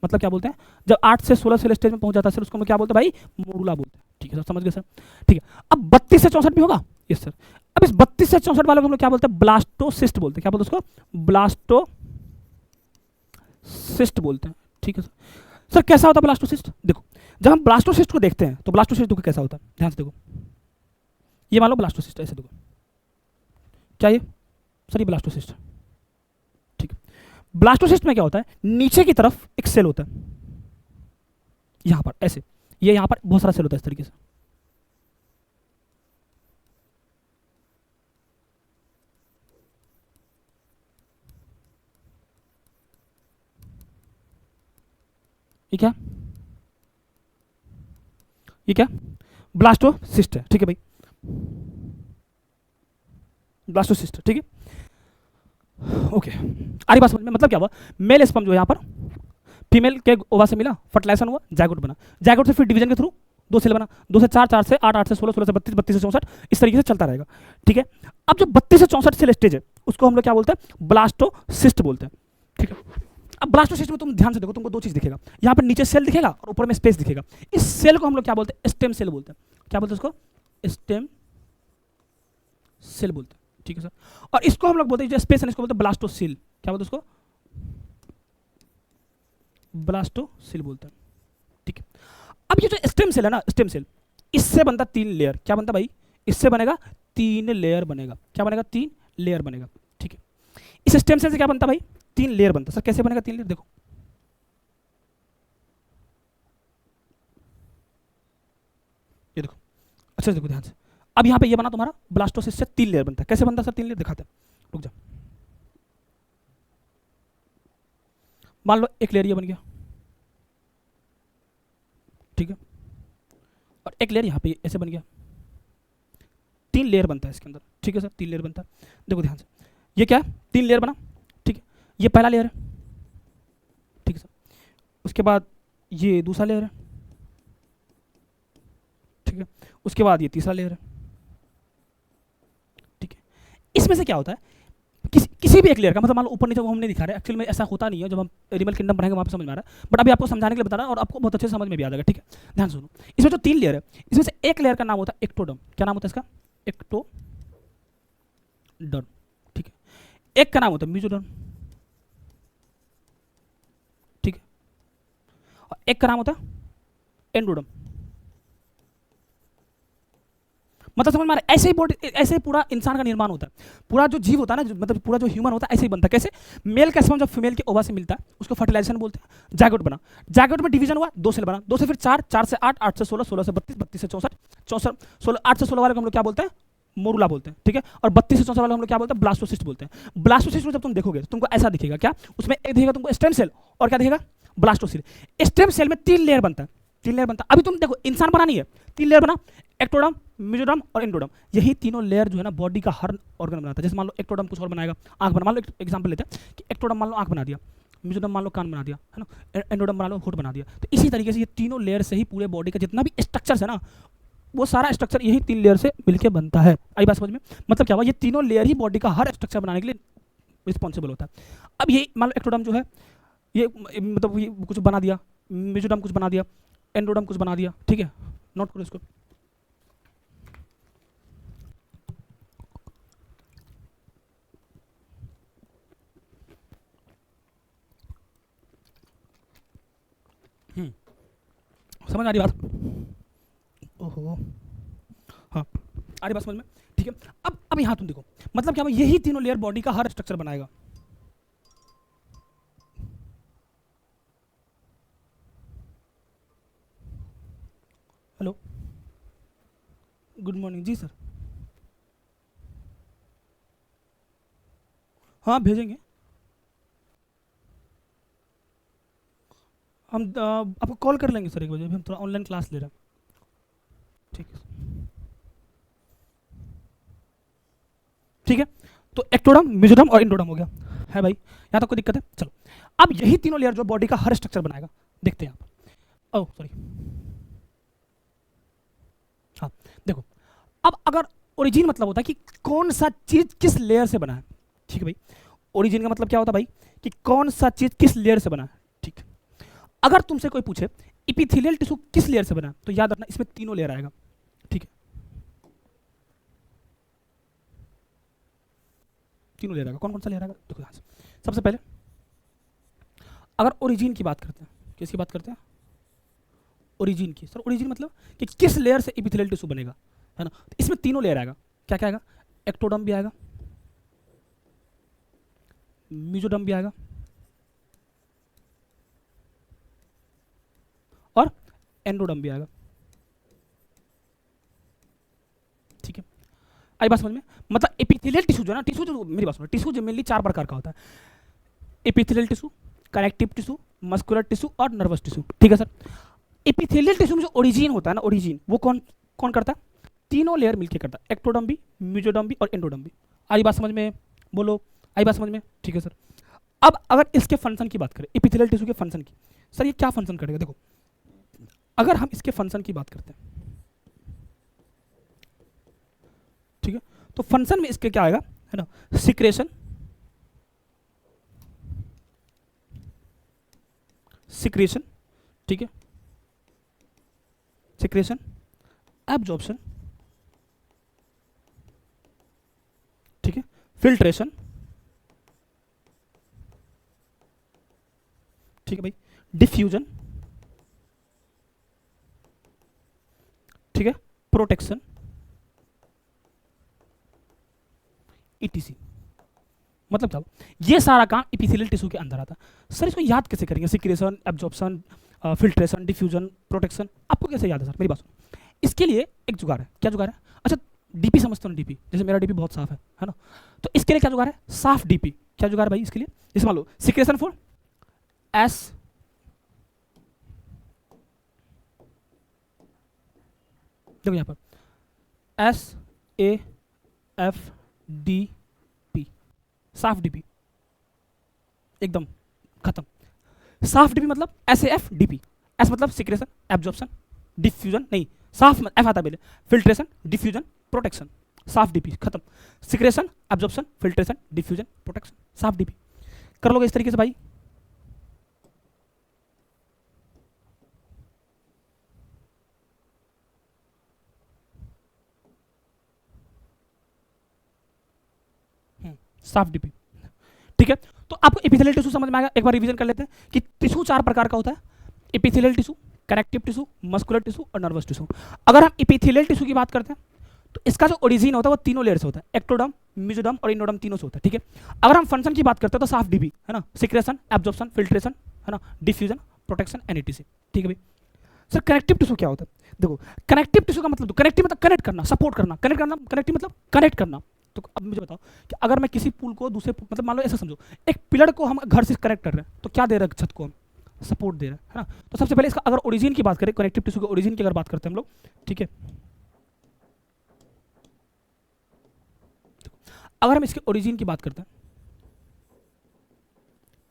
मतलब क्या बोलते हैं, जब 8 से 16 सेल स्टेज में पहुंच जाता है सर, उसको हम लोग क्या बोलते हैं भाई, मोडुला बोलते हैं, ठीक है सर, समझ गए सर, ठीक है। अब 32 से 64 भी होगा, यस सर। अब इस 32 से 64 वाले को हम लोग क्या बोलते हैं, ब्लास्टोसिस्ट बोलते हैं, क्या बोलते हैं उसको, ब्लास्टोसिस्ट बोलते हैं, ठीक है सर। सर कैसा होता है ब्लास्टोसिस्ट, देखो जब हम ब्लास्टोसिस्ट को देखते हैं तो ब्लास्टोसिस्ट देखो कैसा होता है, ध्यान से देखो, ये मान लो ब्लास्टोसिस्ट, ऐसे देखो, क्या ये सर, ये ब्लास्टोसिस्ट, ठीक है। ब्लास्टोसिस्ट में क्या होता है, नीचे की तरफ एक सेल होता है, यहां पर ऐसे, ये यहां पर बहुत सारा सेल होता है इस तरीके से, ये क्या ब्लास्टोसिस्ट है, ठीक है भाई, ब्लास्टोसिस्ट, ठीक है, ओके। आ रही बात समझ में, मतलब क्या हुआ, मेल स्पर्म जो है यहाँ पर फीमेल के ओवा से मिला, फर्टिलाइजेशन हुआ, जायगोट बना, जायगोट से फिर डिवीजन के थ्रू 2 सेल बना, 2 से 4, 4 से 8, 8 से 16, 16 से 32, 32 से 64, इस तरीके से चलता रहेगा, ठीक है। अब जो 32 से 64 सेल स्टेज है उसको हम लोग क्या बोलते हैं, ब्लास्टोसिस्ट बोलते हैं, ठीक है। अब ब्लास्टोसिस्ट में तुम ध्यान से देखो, तुमको 2 चीज दिखेगा, यहाँ पर नीचे सेल दिखेगा और ऊपर में स्पेस दिखेगा, इस सेल को हम लोग क्या बोलते हैं, स्टेम सेल बोलते हैं, क्या बोलते हैं उसको, स्टेम सेल बोलते हैं, ठीक है सर। और इसको हम लोग बोलते हैं, जो स्पेस है इसको बोलते हैं ब्लास्टोसिल, क्या बोलते हैं उसको, ब्लास्टोसिल बोलते हैं, ठीक है। अब ये जो स्टेम सेल है ना, स्टेम सेल, इससे बनता 3 लेयर, क्या बनता भाई, इससे बनेगा 3 लेयर बनेगा, क्या बनेगा, 3 लेयर बनेगा, ठीक है। इस स्टेम सेल से क्या बनता भाई, 3 लेयर बनता, सर कैसे बनेगा 3 लेयर, देखो ये देखो, अच्छा देखो ध्यान से, अब यहाँ पे ये बना तुम्हारा ब्लास्टोसिस्ट से 3 लेयर बनता है, कैसे बनता है सर 3 लेयर, दिखाते हैं, रुक जा, मान लो एक लेयर ये बन गया, ठीक है, और एक लेयर यहाँ पे ऐसे बन गया, 3 लेयर बनता है इसके अंदर, ठीक है सर, 3 लेयर बनता है, देखो ध्यान से, ये क्या है, 3 लेयर बना, ठीक है, ये पहला लेयर है, ठीक है सर, उसके बाद ये दूसरा लेयर है, ठीक है, उसके बाद ये तीसरा लेयर है, ठीक है। इसमें से क्या होता है, किसी भी एक लेयर का, मतलब मान लो ऊपर नीचे वो हम नहीं दिखा रहे, एक्चुअली में ऐसा होता नहीं है, जब हम एनिमल किंगडम पढ़ेंगे वहाँ पे समझ में आ रहा है, बट अभी आपको समझाने के लिए बता रहा है और आपको बहुत अच्छे से समझ में भी आ जाएगा, ठीक है। ध्यान सुनो, इसमें जो 3 लेयर है, इसमें से एक लेयर का नाम होता है एक्टोडर्म, क्या नाम होता है इसका, एक्टोडर्म, ठीक है। एक का नाम होता है मेसोडर्म, ठीक है, और एक का नाम होता है एंडोडर्म, मतलब समझ में आ रहा है, ऐसे ही बॉडी, ऐसे ही पूरा इंसान का निर्माण होता है, पूरा जो जीव होता है ना, मतलब पूरा जो ह्यूमन होता है ऐसे ही बनता है, कैसे, मेल का स्पर्म जब फीमेल के ओवा से मिलता है उसको फर्टिलाइजेशन बोलते हैं, जायगोट बना, जायगोट में डिवीजन हुआ, 2 सेल बना, 2 से फिर 4, 4 से 8, 8 से 16, 16 से 32, 32 से 64, 64, 16, 8 से 16 वाले को हम लोग क्या बोलते हैं, मोरुला बोलते हैं, ठीक है। और 32 से 64 वाले हम लोग क्या बोलते हैं, ब्लास्टोसिस्ट बोलते हैं। ब्लास्टोसिस्ट में जब तुम देखोगे तो तुमको ऐसा दिखेगा, क्या, उसमें एक दिखेगा तुमको स्टेम सेल और क्या दिखेगा, ब्लास्टोसिल। स्टेम सेल में 3 लेयर बनता है, 3 लेयर बनता है, अभी तुम देखो इंसान बना नहीं है, 3 लेयर बना, एक्टोडर्म, मेसोडर्म और एंडोडर्म, यही तीनों लेयर जो है ना बॉडी का हर ऑर्गन बनाता है। जैसे मान लो एक्टोडर्म कुछ और बनाएगा, आंख बना, मान लो एग्जांपल लेते हैं कि एक्टोडर्म मान लो आंख बना दिया, मेसोडर्म मान लो कान बना दिया, है ना, एंडोडर्म मान लो होठ बना दिया, तो इसी तरीके से ये तीनों लेयर से ही पूरे बॉडी का जितना भी स्ट्रक्चर है ना, वो सारा स्ट्रक्चर यही 3 लेयर से मिलकर बनता है। आई बात समझ में, मतलब क्या हुआ, ये तीनों लेयर ही बॉडी का हर स्ट्रक्चर बनाने के लिए रिस्पॉन्सिबल होता है। अब ये मान लो एक्टोडर्म जो है, ये मतलब ये कुछ बना दिया, मेसोडर्म कुछ बना दिया, एंडोडर्म कुछ बना दिया, ठीक है, नोट करो इसको। समझ आ रही बात, ओहो, हाँ आ रही बात समझ में, ठीक है। अब यहाँ तुम देखो, मतलब क्या, यही तीनों लेयर बॉडी का हर स्ट्रक्चर बनाएगा। हेलो, गुड मॉर्निंग जी सर। हाँ भेजेंगे, हम आपको कॉल कर लेंगे सर 1 बजे, अभी हम थोड़ा ऑनलाइन क्लास ले रहे हैं। ठीक है, ठीक है। तो एक्टोडर्म, मेसोडर्म और एंडोडर्म हो गया है भाई, यहाँ तक कोई दिक्कत है? चलो, अब यही तीनों लेयर जो बॉडी का हर स्ट्रक्चर बनाएगा, देखते हैं यहाँ पर। ओह सॉरी, हाँ देखो, अब अगर ओरिजिन मतलब होता है कि कौन सा चीज किस लेयर से बना है, ठीक है भाई। ओरिजिन का मतलब क्या होता है भाई, कि कौन सा चीज किस लेयर से बना है, ठीक है। अगर तुमसे कोई पूछे इपिथेलियल टिश्यू किस लेयर से बना है, तो याद रखना इसमें तीनों लेयर आएगा, ठीक है, तीनों लेयर आएगा। कौन कौन सा लेयर आएगा, देखो यहाँ से। सबसे पहले अगर ओरिजिन की बात करते हैं, किसकी बात करते हैं? ओरिजिन की। सर ओरिजिन मतलब कि किस लेयर से इपिथेलियल टिश्यू बनेगा, है ना। तो इसमें तीनों लेयर आएगा, क्या क्या आएगा? एक्टोडर्म भी आएगा, मेसोडर्म भी आएगा, और एंडोडर्म भी आएगा, ठीक है। आई बात समझ में? मतलब एपिथेलियल टिश्यू जो है ना, टिश्यू जो, मेरी बात सुनो, टिश्यू जो मेनली 4 प्रकार का होता है, epithelial tissue, connective tissue, muscular tissue और नर्वस टिश्यू, ठीक है सर। एपिथेलियल टिश्यू में जो ओरिजिन होता है ना, ओरिजिन वो कौन कौन करता है? तीनों लेयर मिलकर करता है, एक्टोडर्म भी, मेसोडर्म भी और एंडोडर्म भी। आई बात समझ में? बोलो, आई बात समझ में? ठीक है सर। अब अगर इसके फंक्शन की बात करें, एपिथेलियल टिश्यू के फंक्शन की, सर ये क्या फंक्शन करेगा? देखो, अगर हम इसके फंक्शन की बात करते हैं, ठीक है, तो फंक्शन में इसके क्या आएगा, है ना, सिक्रेशन, सिक्रेशन, ठीक है, सिक्रेशन, एब्जॉर्प्शन, ठीक है, फिल्ट्रेशन, ठीक है भाई, डिफ्यूजन, ठीक है, प्रोटेक्शन, ईटीसी। मतलब क्या, ये सारा काम एपिथेलियल टिश्यू के अंदर आता है। सर इसको याद कैसे करेंगे? Secretion, absorption, filtration, diffusion, protection, आपको कैसे याद है सर? मेरी बात सुनो, इसके लिए एक जुगाड़ है। क्या जुगाड़ है? अच्छा, डीपी समझते हो ना, डीपी, जैसे मेरा डीपी बहुत साफ है ना, तो इसके लिए क्या जुगाड़ है? साफ डीपी। क्या जुगाड़ है भाई इसके लिए? जैसे मान लो सिक्रेशन फॉर एस, देखो यहाँ पर S A F D P, साफ डीपी, एकदम खत्म। साफ डीपी मतलब S A F D P. S मतलब सिक्रेशन, एब्जॉर्प्शन, डिफ्यूजन, नहीं साफ एफ आता है पहले, फिल्ट्रेशन, डिफ्यूजन, प्रोटेक्शन, साफ डीपी खत्म। Secretion, absorption, filtration, diffusion, protection, साफ डीपी। कर लोगे इस तरीके से भाई? साफ डीपी, ठीक है। तो आपको एपिथेलियल टिश्यू समझ में आएगा? एक बार रिवीजन कर लेते हैं कि टिश्यू 4 प्रकार का होता है, epithelial tissue, connective tissue, muscular tissue और नर्वस टिश्यू। अगर हम एपिथेलियल टिश्यू की बात करते हैं, तो इसका जो ओरिजिन होता है वो तीनों लेयर से होता है, एक्टोडर्म, मेसोडर्म और एंडोडर्म, तीनों से होता है, ठीक है। अगर हम फंक्शन की बात करते हैं तो साफ डीपी, है ना, सिक्रेशन, एब्जॉर्प्शन, फिल्ट्रेशन, है ना, डिफ्यूजन, प्रोटेक्शन, एनईटीसी, ठीक है भाई। सर कनेक्टिव टिश्यू क्या होता है? देखो, कनेक्टिव टिश्यू का मतलब, कनेक्टिव मतलब कनेक्ट करना, सपोर्ट करना, कनेक्ट करना, कनेक्टिव मतलब कनेक्ट करना। तो अब मुझे बताओ कि अगर मैं किसी पुल को दूसरे, मतलब मान लो ऐसा समझो, एक पिलर को हम घर से कनेक्ट कर रहे हैं, तो क्या दे रहे हैं छत को हम? सपोर्ट दे रहे हैं, है ना। तो सबसे पहले इसका अगर ओरिजिन की बात करें, कनेक्टिव टिश्यू के ओरिजिन की अगर बात करते हैं हम लोग, ठीक है, अगर हम इसके ओरिजिन की बात करते हैं,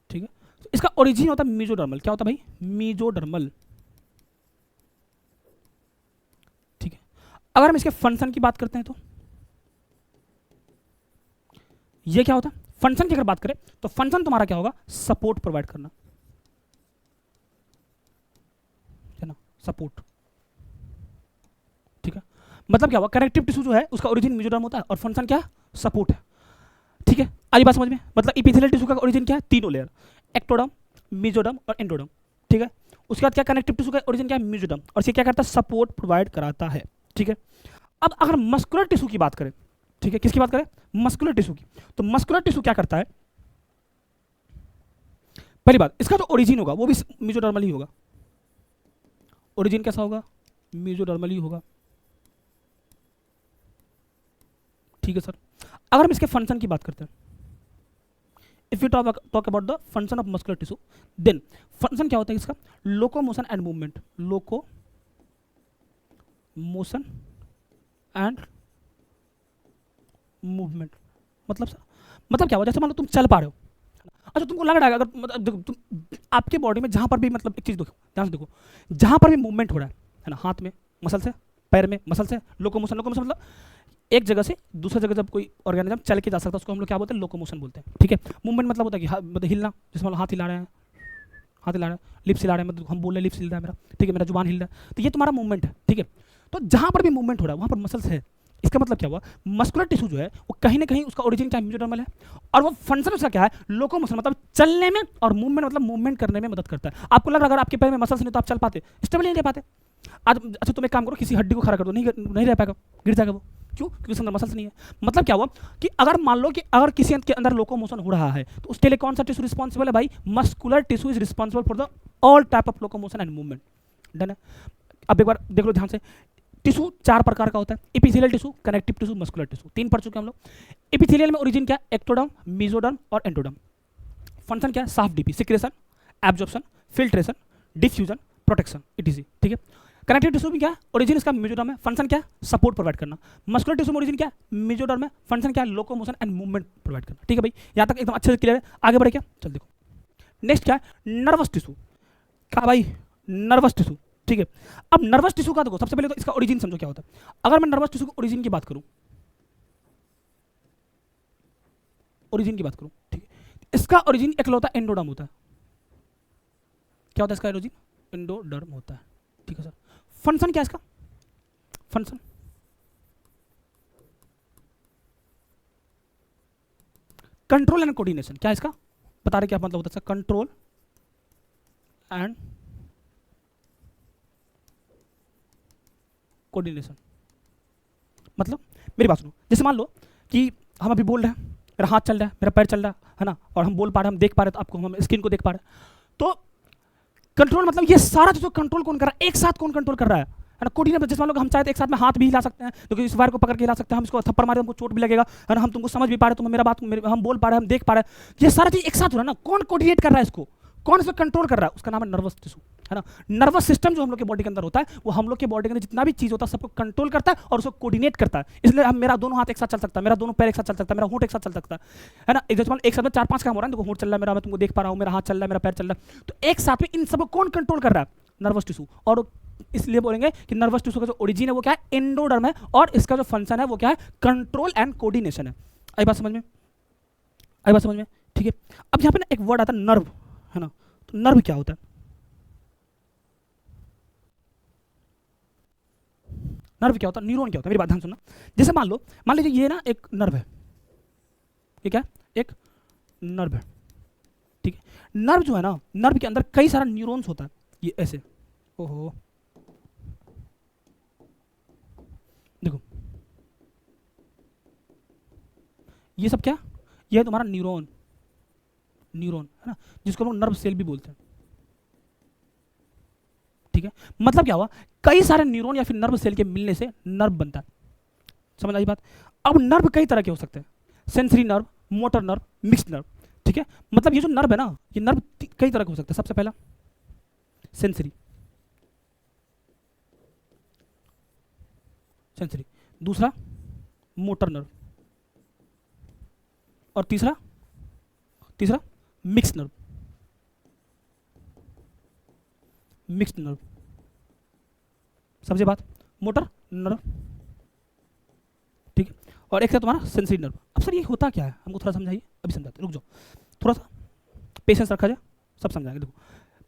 ठीक है, तो इसका ओरिजिन होता है मेसोडर्मल। क्या होता है भाई? मेसोडर्मल, ठीक है। अगर हम इसके फंक्शन की बात करते हैं, तो ये क्या होता है? फंक्शन की अगर बात करें तो फंक्शन तुम्हारा क्या होगा? सपोर्ट प्रोवाइड करना, है ना, सपोर्ट, ठीक है। मतलब क्या हुआ? कनेक्टिव टिश्यू जो है उसका ओरिजिन मेसोडर्म होता है और फंक्शन क्या है? सपोर्ट है, ठीक है। आई बात समझ में? मतलब एपिथेलियल टिश्यू का ओरिजिन क्या है? तीनों लेयर, एक्टोडर्म, मेसोडर्म और एंडोडर्म, ठीक है। उसके बाद क्या, कनेक्टिव टिश्यू का ओरिजिन क्या है? मेसोडर्म, और ये क्या करता है? सपोर्ट प्रोवाइड कराता है, ठीक है। अब अगर मस्कुलर टिश्यू की बात करें, ठीक है, किसकी बात करें? मस्कुलर टिश्यू की। तो मस्कुलर टिश्यू क्या करता है? पहली बात, इसका जो ओरिजिन होगा वो भी मेसोडर्मल ही होगा। ओरिजिन कैसा होगा? मेसोडर्मल ही होगा, ठीक है सर। अगर हम इसके फंक्शन की बात करते हैं, if you talk about the function of muscular tissue, then function क्या होता है इसका, locomotion and movement, locomotion and movement. मतलब सर, मतलब क्या हुआ, जैसे मान लो तुम चल पा रहे हो, अच्छा तुमको लग रहा है, अगर मतलब देखो तुम आपके बॉडी में जहां पर भी, मतलब एक चीज देखो, ध्यान से देखो, जहां पर भी मूवमेंट हो रहा है ना, हाथ में मसल से, पैर में मसल से, लोकोमोशन, लोकोमोशन मतलब एक जगह से दूसरी जगह जब कोई ऑर्गेनिज्म चल के जा सकता है उसको हम लोग क्या बोलते हैं, लोकोमोशन बोलते हैं, ठीक है। मूवमेंट मतलब होता है कि मतलब हिलना, जैसे मान लो हाथ हिला रहे हैं, हाथ हिला रहे हैं, लिप्स हिला रहे हैं, मतलब हम बोल रहे हैं लिप्स हिल रहा है मेरा, ठीक है, मेरा जुबान हिल रहा है, तो ये तुम्हारा मूवमेंट है, ठीक है। तो जहां पर भी मूवमेंट हो रहा है वहां पर मसल्स है, इसका मतलब क्या हुआ, मस्कुलर टिश्यू जो है वो कहीं ना कहीं उसका ओरिजिन क्या, मेसोडर्मल है, और वो फंक्शन उसका क्या है, लोकोमोशन, मतलब चलने में, और मूवमेंट मतलब मूवमेंट करने में मदद करता है। आपको लग रहा है अगर आपके पैर में मसल्स नहीं तो आप चल पाते, स्टेबल नहीं रह पाते। आज अच्छा तुम एक काम करो, किसी हड्डी को खड़ा कर दो, नहीं रह पाएगा, गिर जाएगा वो, क्यों, क्योंकि उसके अंदर मसल्स नहीं है। मतलब क्या हुआ कि अगर मान लो कि अगर किसी के अंदर लोकोमोशन हो रहा है तो उसके लिए कौन सा टिश्यू रिस्पॉन्सिबल है भाई, muscular tissue is responsible for the all type of locomotion and movement. Done है। अब एक बार देख लो ध्यान से, टिश्यू चार प्रकार का होता है, epithelial tissue, connective tissue, muscular tissue, तीन पढ़ चुके हैं हम लोग। एपिथेलियल में ओरिजिन क्या, एक्टोडर्म, मेसोडर्म और एंडोडर्म। फंक्शन क्या है, साफ DP, secretion, absorption, filtration, diffusion, protection, etc., ठीक है। कनेक्टिव टिश्यू में क्या है, ओरिजिन इसका मेसोडर्म है, फंक्शन क्या है, सपोर्ट प्रोवाइड करना। मस्कुलर टिश्यू में ओरिजिन क्या है, मेसोडर्म है, फंक्शन क्या है, लोकोमोशन एंड मूवमेंट प्रोवाइड करना, ठीक है भाई, यहाँ तक एकदम अच्छे से क्लियर है। आगे बढ़े क्या, चल देखो नेक्स्ट क्या है, नर्वस टिश्यू। क्या भाई, नर्वस टिश्यू, ठीक है। अब नर्वस टिश्यू का देखो, सबसे पहले तो इसका ओरिजिन समझो क्या होता है। अगर मैं नर्वस टिश्यू की ओरिजिन की बात करूं, ओरिजिन की बात करूं, ठीक है, इसका ओरिजिन एकलौता एंडोडर्म होता है। क्या होता है इसका ओरिजिन, एंडोडर्म होता है, ठीक है सर। फंक्शन क्या है इसका, फंक्शन कंट्रोल एंड कोऑर्डिनेशन, क्या है इसका, बता रहे क्या मतलब होता है इसका, कंट्रोल एंड कोऑर्डिनेशन। मतलब मेरी बात सुनो, जैसे मान लो कि हम अभी बोल रहे हैं, मेरा हाथ चल रहा है, मेरा पैर चल रहा है ना, और हम बोल पा रहे हैं, हम देख पा रहे हैं, तो आपको हम स्क्रीन को देख पा रहे हैं, तो कंट्रोल मतलब ये सारा चीज़ों कंट्रोल कौन कर रहा है, एक साथ कौन कंट्रोल कर रहा है ना, कोऑर्डिनेट। जैसे मान लो हम चाहे तो एक साथ में हाथ भी हिला सकते हैं, क्योंकि इस वायर को पकड़ के हिला सकते हैं, हम इसको थप्पड़ मारे हमको चोट भी लगेगा, है ना, हम तुमको समझ भी पा रहे, तुम मेरा बात हम बोल पा रहे हैं, हम देख पा रहे हैं, ये सारा चीज एक साथ हो रहा है ना, कौन कोऑर्डिनेट कर रहा है इसको, कौन इसको कंट्रोल कर रहा है, उसका नाम है नर्वस टिश्यू, है ना। नर्वस सिस्टम जो हम लोग के बॉडी के अंदर होता है, वो हम लोग के बॉडी के अंदर जितना भी चीज होता है सबको कंट्रोल करता है और उसको कोऑर्डिनेट करता है। इसलिए हम, मेरा दोनों हाथ एक साथ चल सकता है, मेरा दोनों पैर एक साथ चल सकता है, मेरा होंठ एक साथ चल सकता है ना। एक साथ में चार पांच काम हो रहा है, देखो होंठ चल रहा है मेरा, मैं तुमको देख पा रहा हूँ, मेरा हाथ चल रहा है, मेरा पैर चल रहा है, तो एक साथ में इन सबको कौन कंट्रोल कर रहा है, नर्वस टिश्यू। और इसलिए बोलेंगे कि नर्वस टिश्यू का जो ओरिजिन है वो क्या है, एंडोडर्म है, और इसका जो फंक्शन है वो क्या है, कंट्रोल एंड कोऑर्डिनेशन है। आई बात समझ में, आई बात समझ में, ठीक है। अब यहाँ पे ना एक वर्ड आता है नर्व, है ना, तो नर्व क्या होता है, नर्व क्या होता है, न्यूरॉन क्या होता है, मेरी बात ध्यान सुनना। जैसे मान लीजिए ये ना एक नर्व है, ये क्या है, एक नर्व है, ठीक है। नर्व जो है ना, नर्व के अंदर कई सारा न्यूरॉन्स होता है, ये ऐसे, ओहो देखो, ये सब क्या, ये है तुम्हारा न्यूरॉन, न्यूरॉन है ना, जिसको हम लोग नर्व सेल भी बोलते हैं, ठीक है। मतलब क्या हुआ, कई सारे न्यूरॉन या फिर नर्व सेल के मिलने से नर्व बनता है, समझ आई बात। अब नर्व कई तरह के हो सकते हैं, sensory nerve, motor nerve, mixed nerve, ठीक है। मतलब ये जो नर्व है ना, ये नर्व कई तरह के हो सकते हैं। सबसे पहला सेंसरी, सेंसरी, दूसरा मोटर नर्व, और तीसरा तीसरा मिक्स्ड नर्व, मिक्स्ड नर्व, समझे बात, मोटर नर्व, ठीक है। और एक है तुम्हारा सेंसरी नर्व। अब सर ये होता क्या है, हमको थोड़ा समझाइए, अभी समझाते, रुक जाओ थोड़ा सा, पेशेंस रखा जाए, सब समझाएंगे। देखो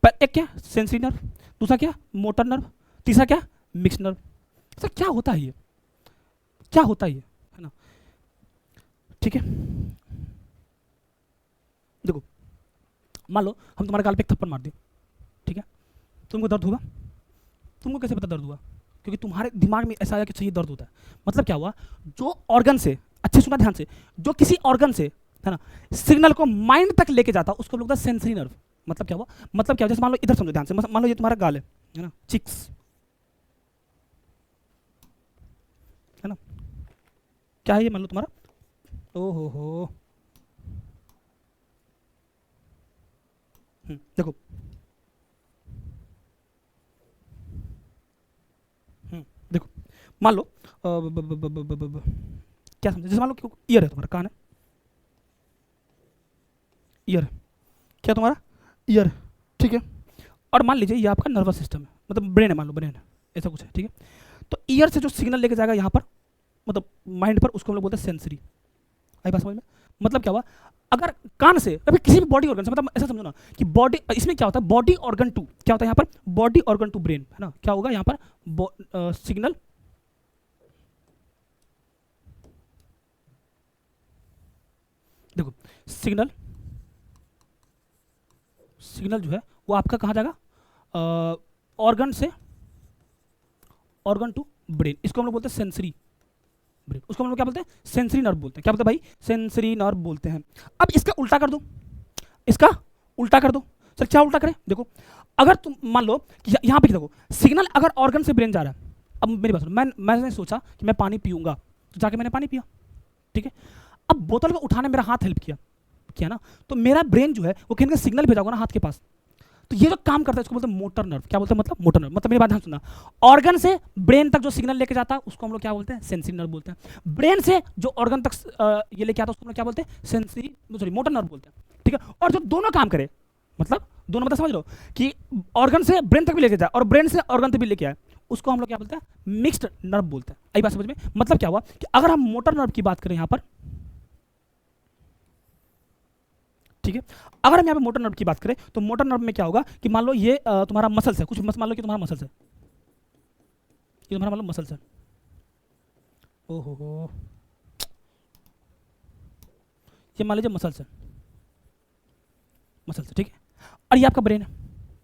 पर एक क्या सेंसरी नर्व, दूसरा क्या मोटर नर्व, तीसरा क्या मिक्स्ड नर्व। सर क्या होता है ये, क्या होता है ये, है ना, ठीक है। देखो मान लो हम तुम्हारे गाल पे एक थप्पड़ मार दिए, ठीक है, तुमको दर्द होगा, तुमको कैसे पता दर्द हुआ, क्योंकि तुम्हारे दिमाग में ऐसा आया कि सही दर्द होता है। मतलब क्या हुआ, जो ऑर्गन से, अच्छे सुना ध्यान से, जो किसी ऑर्गन से, है ना, सिग्नल को माइंड तक लेके जाता उसको बोलता है सेंसरी नर्व। मतलब क्या हुआ, मतलब क्या, जैसे मान लो इधर समझो ध्यान से, मान लो ये तुम्हारा गाल है ना, चिक्स, है ना, क्या है ये, मान लो तुम्हारा, ओ हो, देखो देखो, मान लो क्या समझे, जैसे मान लो ईयर है तुम्हारा, कान है, ईयर है, क्या तुम्हारा ईयर, ठीक है। और मान लीजिए ये आपका नर्वस सिस्टम है, मतलब ब्रेन है, मान लो ब्रेन है, ऐसा कुछ है, ठीक है। तो ईयर से जो सिग्नल लेके जाएगा यहाँ पर, मतलब माइंड पर, उसको हम लोग बोलते हैं सेंसरी। आई बात समझ में? मतलब क्या हुआ, अगर कान से या फिर किसी भी बॉडी ऑर्गन से, मतलब ऐसा समझो ना कि बॉडी, इसमें क्या होता है, बॉडी ऑर्गन टू क्या होता है यहाँ पर, बॉडी ऑर्गन टू ब्रेन, है ना, क्या होगा यहाँ पर, सिग्नल, देखो सिग्नल, सिग्नल जो है वो आपका कहाँ जाएगा, ऑर्गन से ऑर्गन टू ब्रेन, इसको हम लोग बोलते हैं सेंसरी ब्रेन, उसको हम लोग क्या बोलते हैं, सेंसरी नर्व बोलते हैं। क्या बोलते हैं भाई, सेंसरी नर्व बोलते हैं। अब इसका उल्टा कर दो, इसका उल्टा कर दो। सर क्या उल्टा करें, देखो अगर तुम मान लो कि यहाँ पे देखो, सिग्नल अगर ऑर्गन से ब्रेन जा रहा है, अब मेरी बात सुनो, मैंने सोचा कि मैं पानी पीऊंगा, तो जाके मैंने पानी पिया, ठीक है। अब बोतल को उठाने मेरा हाथ हेल्प किया, किया ना, तो मेरा ब्रेन जो है वो कहीं ना सिग्नल भेजा होगा ना हाथ के पास, तो ये जो काम करता है इसको बोलते हैं मोटर नर्व। क्या बोलते हैं, मतलब मोटर नर्व, मतलब मेरी बात ध्यान सुनना, ऑर्गन से ब्रेन तक जो सिग्नल लेके जाता है उसको हम लोग क्या बोलते हैं, सेंसरी नर्व बोलते हैं। ब्रेन से जो ऑर्गन तक ये लेके आता है उसको हम लोग क्या बोलते हैं, सेंसरी, सॉरी मोटर नर्व बोलते हैं, ठीक है। और जो दोनों काम करे, मतलब दोनों, मतलब समझ लो कि ऑर्गन से ब्रेन तक भी लेके जाए और ब्रेन से ऑर्गन तक भी लेके आए, उसको हम लोग क्या बोलते हैं, मिक्स्ड नर्व बोलते हैं। आई बात समझ में? मतलब क्या हुआ कि अगर हम मोटर नर्व की बात करें यहाँ पर, ठीक है, अगर हम यहाँ पे मोटर नर्व की बात करें तो मोटर नर्व में क्या होगा कि मान लो ये तुम्हारा मसल्स है, कुछ मान लो कि तुम्हारा मसल्स है, ये तुम्हारा मान लो मसल्स है, ओहो, ये मान लीजिए मसल्स है, मसल्स है, ठीक है। और ये आपका ब्रेन है,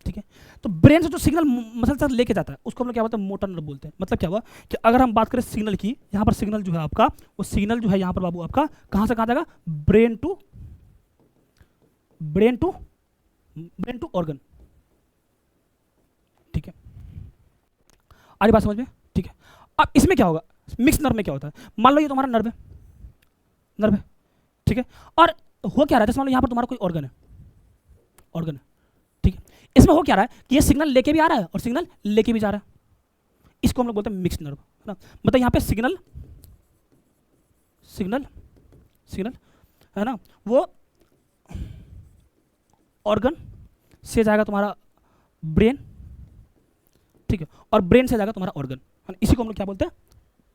ठीक है। तो ब्रेन से जो सिग्नल मसल तक लेके जाता है उसको हम लोग क्या बोलते हैं, मोटर नर्व बोलते हैं। मतलब क्या हुआ कि अगर हम बात करें सिग्नल की, यहाँ पर सिग्नल जो है आपका, वो सिग्नल जो है यहाँ पर बाबू आपका कहाँ से कहाँ जाएगा, brain to brain to brain to organ, ठीक है। आ रही बात समझ में? ठीक है। अब इसमें क्या होगा, मिक्स नर्व में क्या होता है, मान लो ये तुम्हारा नर्व है, नर्व है, ठीक है। और हो क्या रहा है, जैसे मान लो यहाँ पर तुम्हारा कोई ऑर्गन है, ऑर्गन है, ठीक है। इसमें हो क्या रहा है कि ये सिग्नल लेके भी आ रहा है और सिग्नल लेके भी जा रहा है, इसको हम लोग बोलते हैं मिक्स नर्व, है ना। मतलब यहाँ पे सिग्नल सिग्नल सिग्नल है ना, वो ऑर्गन से जाएगा तुम्हारा ब्रेन, ठीक है, और ब्रेन से जाएगा तुम्हारा ऑर्गन, इसी को हम लोग क्या बोलते हैं,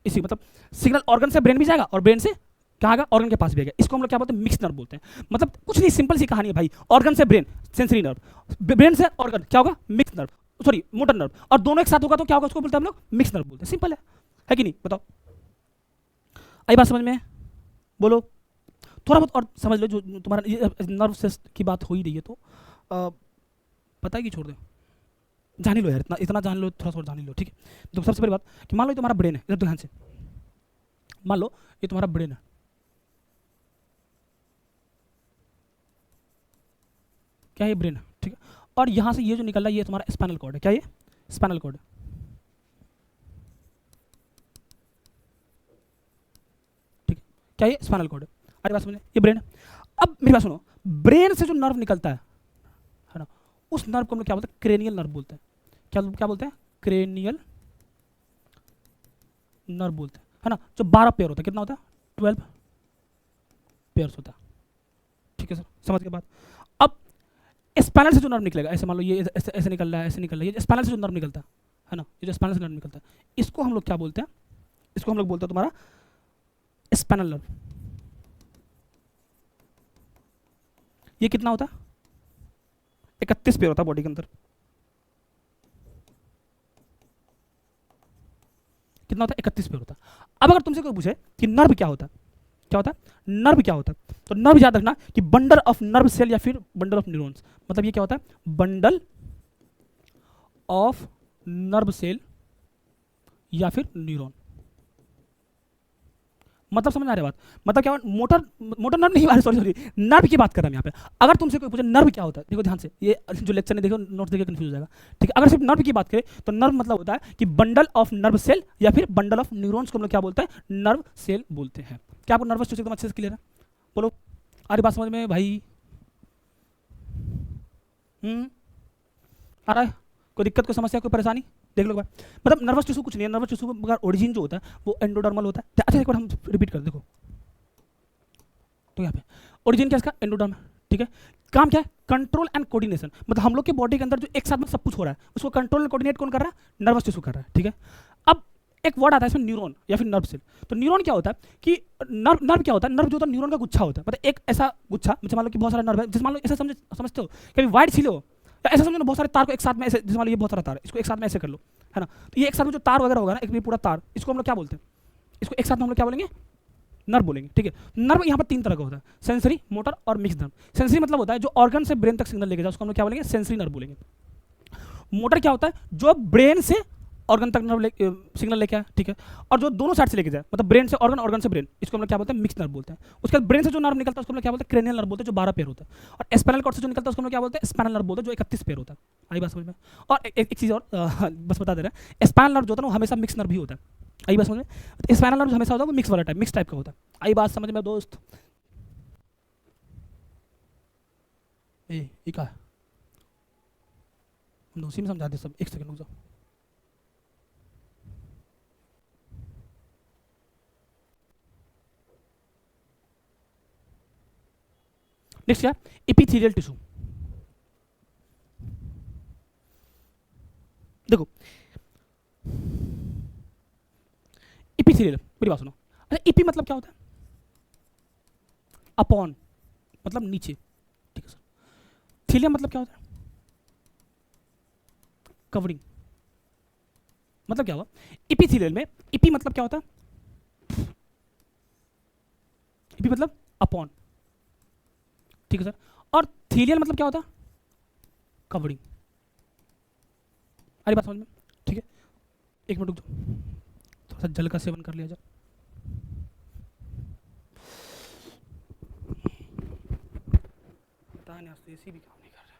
इसी मतलब सिग्नल ऑर्गन से ब्रेन भी जाएगा और ब्रेन से कहाँ आएगा, ऑर्गन के पास भी आएगा, इसको हम लोग क्या बोलते हैं, मिक्स नर्व बोलते हैं। मतलब कुछ नहीं, सिंपल सी कहानी है भाई, ऑर्गन से ब्रेन सेंसरी नर्व, ब्रेन से ऑर्गन क्या होगा, mix nerve, sorry motor nerve, और दोनों एक साथ होगा तो क्या होगा, उसको बोलते हैं हम लोग मिक्स नर्व बोलते हैं। सिंपल है कि नहीं, बताओ आई बात समझ में? बोलो थोड़ा बहुत और समझ लो, जो तुम्हारा नर्व से की बात हो ही रही है तो पता है कि छोड़ दे, जान ही लो यार, इतना इतना जान लो, थोड़ा सा जान ही लो, ठीक है। तो सबसे पहली बात कि मान लो ये तुम्हारा ब्रेन है, इधर ध्यान से मान लो ये तुम्हारा ब्रेन है, क्या ये ब्रेन है, ठीक है। और यहाँ से ये जो निकल रहा है ये तुम्हारा स्पाइनल कॉर्ड है, क्या ये स्पाइनल कॉर्ड है, ठीक है, क्या ये स्पाइनल कॉर्ड है। अरे बात समझे, ये ब्रेन है। अब मेरी बात सुनो, ब्रेन से जो नर्व निकलता है ना, उस नर्व को हम लोग क्या बोलते हैं, क्रेनियल नर्व बोलते हैं। क्या क्या बोलते हैं, क्रेनियल नर्व बोलते हैं, है ना। जो 12 पेयर होता है, कितना होता है, 12 पेयर्स होता है, ठीक है सर, समझ के बाद। अब स्पाइनल से जो नर्व निकलेगा, ऐसे मान लो ये ऐसे ऐसे निकल रहा है, ऐसे निकल रहा है, ये स्पाइनल से जो नर्व निकलता है ना, ये जो स्पाइनल से नर्व निकलता है, इसको हम लोग क्या बोलते हैं, इसको हम लोग बोलते हैं तुम्हारा स्पाइनल नर्व। ये कितना होता है, 31 पेयर होता है बॉडी के अंदर, कितना होता है, 31 पेयर होता है। अब अगर तुमसे कोई पूछे कि नर्व क्या होता है, क्या होता है नर्व, क्या होता है, तो नर्व याद रखना कि बंडल ऑफ नर्व सेल या फिर बंडल ऑफ न्यूरॉन्स। मतलब ये क्या होता है, बंडल ऑफ नर्व सेल या फिर न्यूरॉन। मतलब समझ आ रही है बात, मतलब क्या, मोटर मोटर नर्व नहीं, सॉरी सॉरी, नर्व की बात कर रहा हूं यहाँ पे। अगर तुमसे कोई पूछे नर्व क्या होता है, देखो ध्यान से, ये जो लेक्चर नहीं देखो, नोट देखो कंफ्यूज हो जाएगा, ठीक है। अगर सिर्फ नर्व की बात करें तो नर्व मतलब होता है कि बंडल ऑफ नर्व सेल या फिर बंडल ऑफ न्यूरॉन्स को हम लोग क्या बोलते हैं, नर्व सेल बोलते हैं। क्या आपको नर्वस सिस्टम एकदम अच्छे से क्लियर है? बोलो, आ रही बात समझ में भाई? आ रहा है? कोई दिक्कत, कोई समस्या, कोई परेशानी? देख लो भाई, मतलब नर्वस टिश्यू कुछ नहीं है, नर्वस टिश्यू का ओरिजिन जो होता है वो एंडोडर्मल होता है। अच्छा एक बार हम रिपीट कर देखो, तो यहाँ पे ओरिजिन क्या इसका? एंडोडर्म, ठीक है। काम क्या है? कंट्रोल एंड कोऑर्डिनेशन, मतलब हम लोग के बॉडी के अंदर जो एक साथ में सब कुछ हो रहा है उसको कंट्रोल एंड कोऑर्डिनेट कौन कर रहा है? नर्वस टिश्यू कर रहा है, ठीक है। अब एक वर्ड आता है इसमें न्यूरॉन या फिर नर्व सेल। तो न्यूरॉन क्या होता है कि नर्व क्या होता है? नर्व जो होता है न्यूरॉन का गुच्छा होता है, मतलब एक ऐसा गुच्छा, जैसे मान लो कि बहुत सारे नर्व है, जैसे मान लो ऐसा समझते हो कभी वाइट छीलो, या ऐसा समझो ना बहुत सारे तार को एक साथ में ऐसे, जैसे मान लो ये बहुत सारा तार है, इसको एक साथ में ऐसे कर लो, है ना। तो ये एक साथ में जो तार वगैरह होगा ना, एक पूरा तार, इसको हम लोग क्या बोलते हैं? इसको एक साथ में हम लोग क्या बोलेंगे? नर्व बोलेंगे, ठीक है। नर्व यहाँ पर तीन तरह का होता है, सेंसरी, मोटर और मिक्स नर्व। सेंसरी मतलब होता है जो ऑर्गन से ब्रेन तक सिग्नल लेके जाए, उसको हम लोग क्या बोलेंगे? सेंसरी नर्व बोलेंगे। मोटर क्या होता है? जो ब्रेन से ऑर्गन तक नर्व सिग्नल लेके आए, ठीक है। और जो दोनों साइड से लेके जाए, मतलब ब्रेन से ऑर्गन, ऑर्गन से ब्रेन, इसको हम लोग क्या बोलते हैं? मिक्स नर्व बोलते हैं। उसके बाद ब्रेन से जो नर्व निकलता है उसको हम लोग क्या बोलते हैं? क्रेनियल नर्व बोलते हैं, जो 12 पेयर होता है। और स्पाइनल कॉर्ड से जो निकलता है उसको हम लोग क्या बोलते हैं? स्पाइनल नर्व बोलते हैं, जो 31 पेयर होता है। आई बात समझ में? और एक चीज़ और बस बता दे रहे हैं, स्पाइनल नर्व जो होता है वो हमेशा मिक्स नर्व ही होता है। आई बात समझ में? तो स्पाइनल नर्व हमेशा होता है वो मिक्स वाला टाइप, मिक्स टाइप का होता है। आई बात समझ में दोस्त? ये क्या है? हम उसी में समझा दे सब, एक सेकंड रुक जाओ। नेक्स्ट क्या? Epithelial tissue. देखो एपिथेलियल, मेरी बात सुनो। अच्छा एपी मतलब क्या होता है? अपॉन, मतलब नीचे, ठीक है सर। थीलियम मतलब क्या होता है? कवरिंग, मतलब क्या हुआ? एपिथेलियल में एपी मतलब क्या होता है? एपी मतलब अपॉन, ठीक है सर। और थीलियल मतलब क्या होता है? कवरिंग। अरे बात समझ में? ठीक है, एक मिनट रुक जाओ, थोड़ा सा जल का सेवन कर लिया जाए। पता नहीं आज तो एसी भी काम नहीं कर रहा।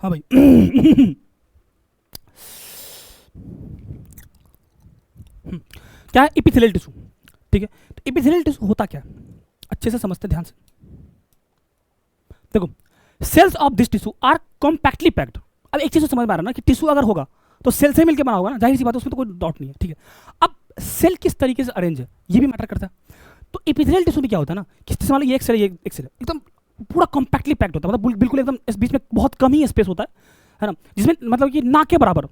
हाँ भाई क्या है एपिथेलियल टिश्यू? ठीक है, तो एपिथेलियल टिश्यू होता क्या है? अच्छे से समझते, ध्यान से देखो। Cells of this tissue are compactly packed. अब एक चीज तो समझ में आ रहा है ना कि टिश्यू अगर होगा तो सेल से मिलकर बना होगा ना, जाहिर सी बात है, उसमें तो कोई डाउट नहीं है, ठीक है। अब सेल किस तरीके से अरेंज है ये भी मैटर करता है। तो एपिथेलियल टिश्यू में क्या होता है ना कि जैसे मान लो ये एक सेल, ये एक सेल एकदम पूरा कॉम्पैक्टली पैक्ड होता है, मतलब बिल्कुल एकदम इस बीच में बहुत कम ही स्पेस होता है ना, जिसमें मतलब कि ना के बराबर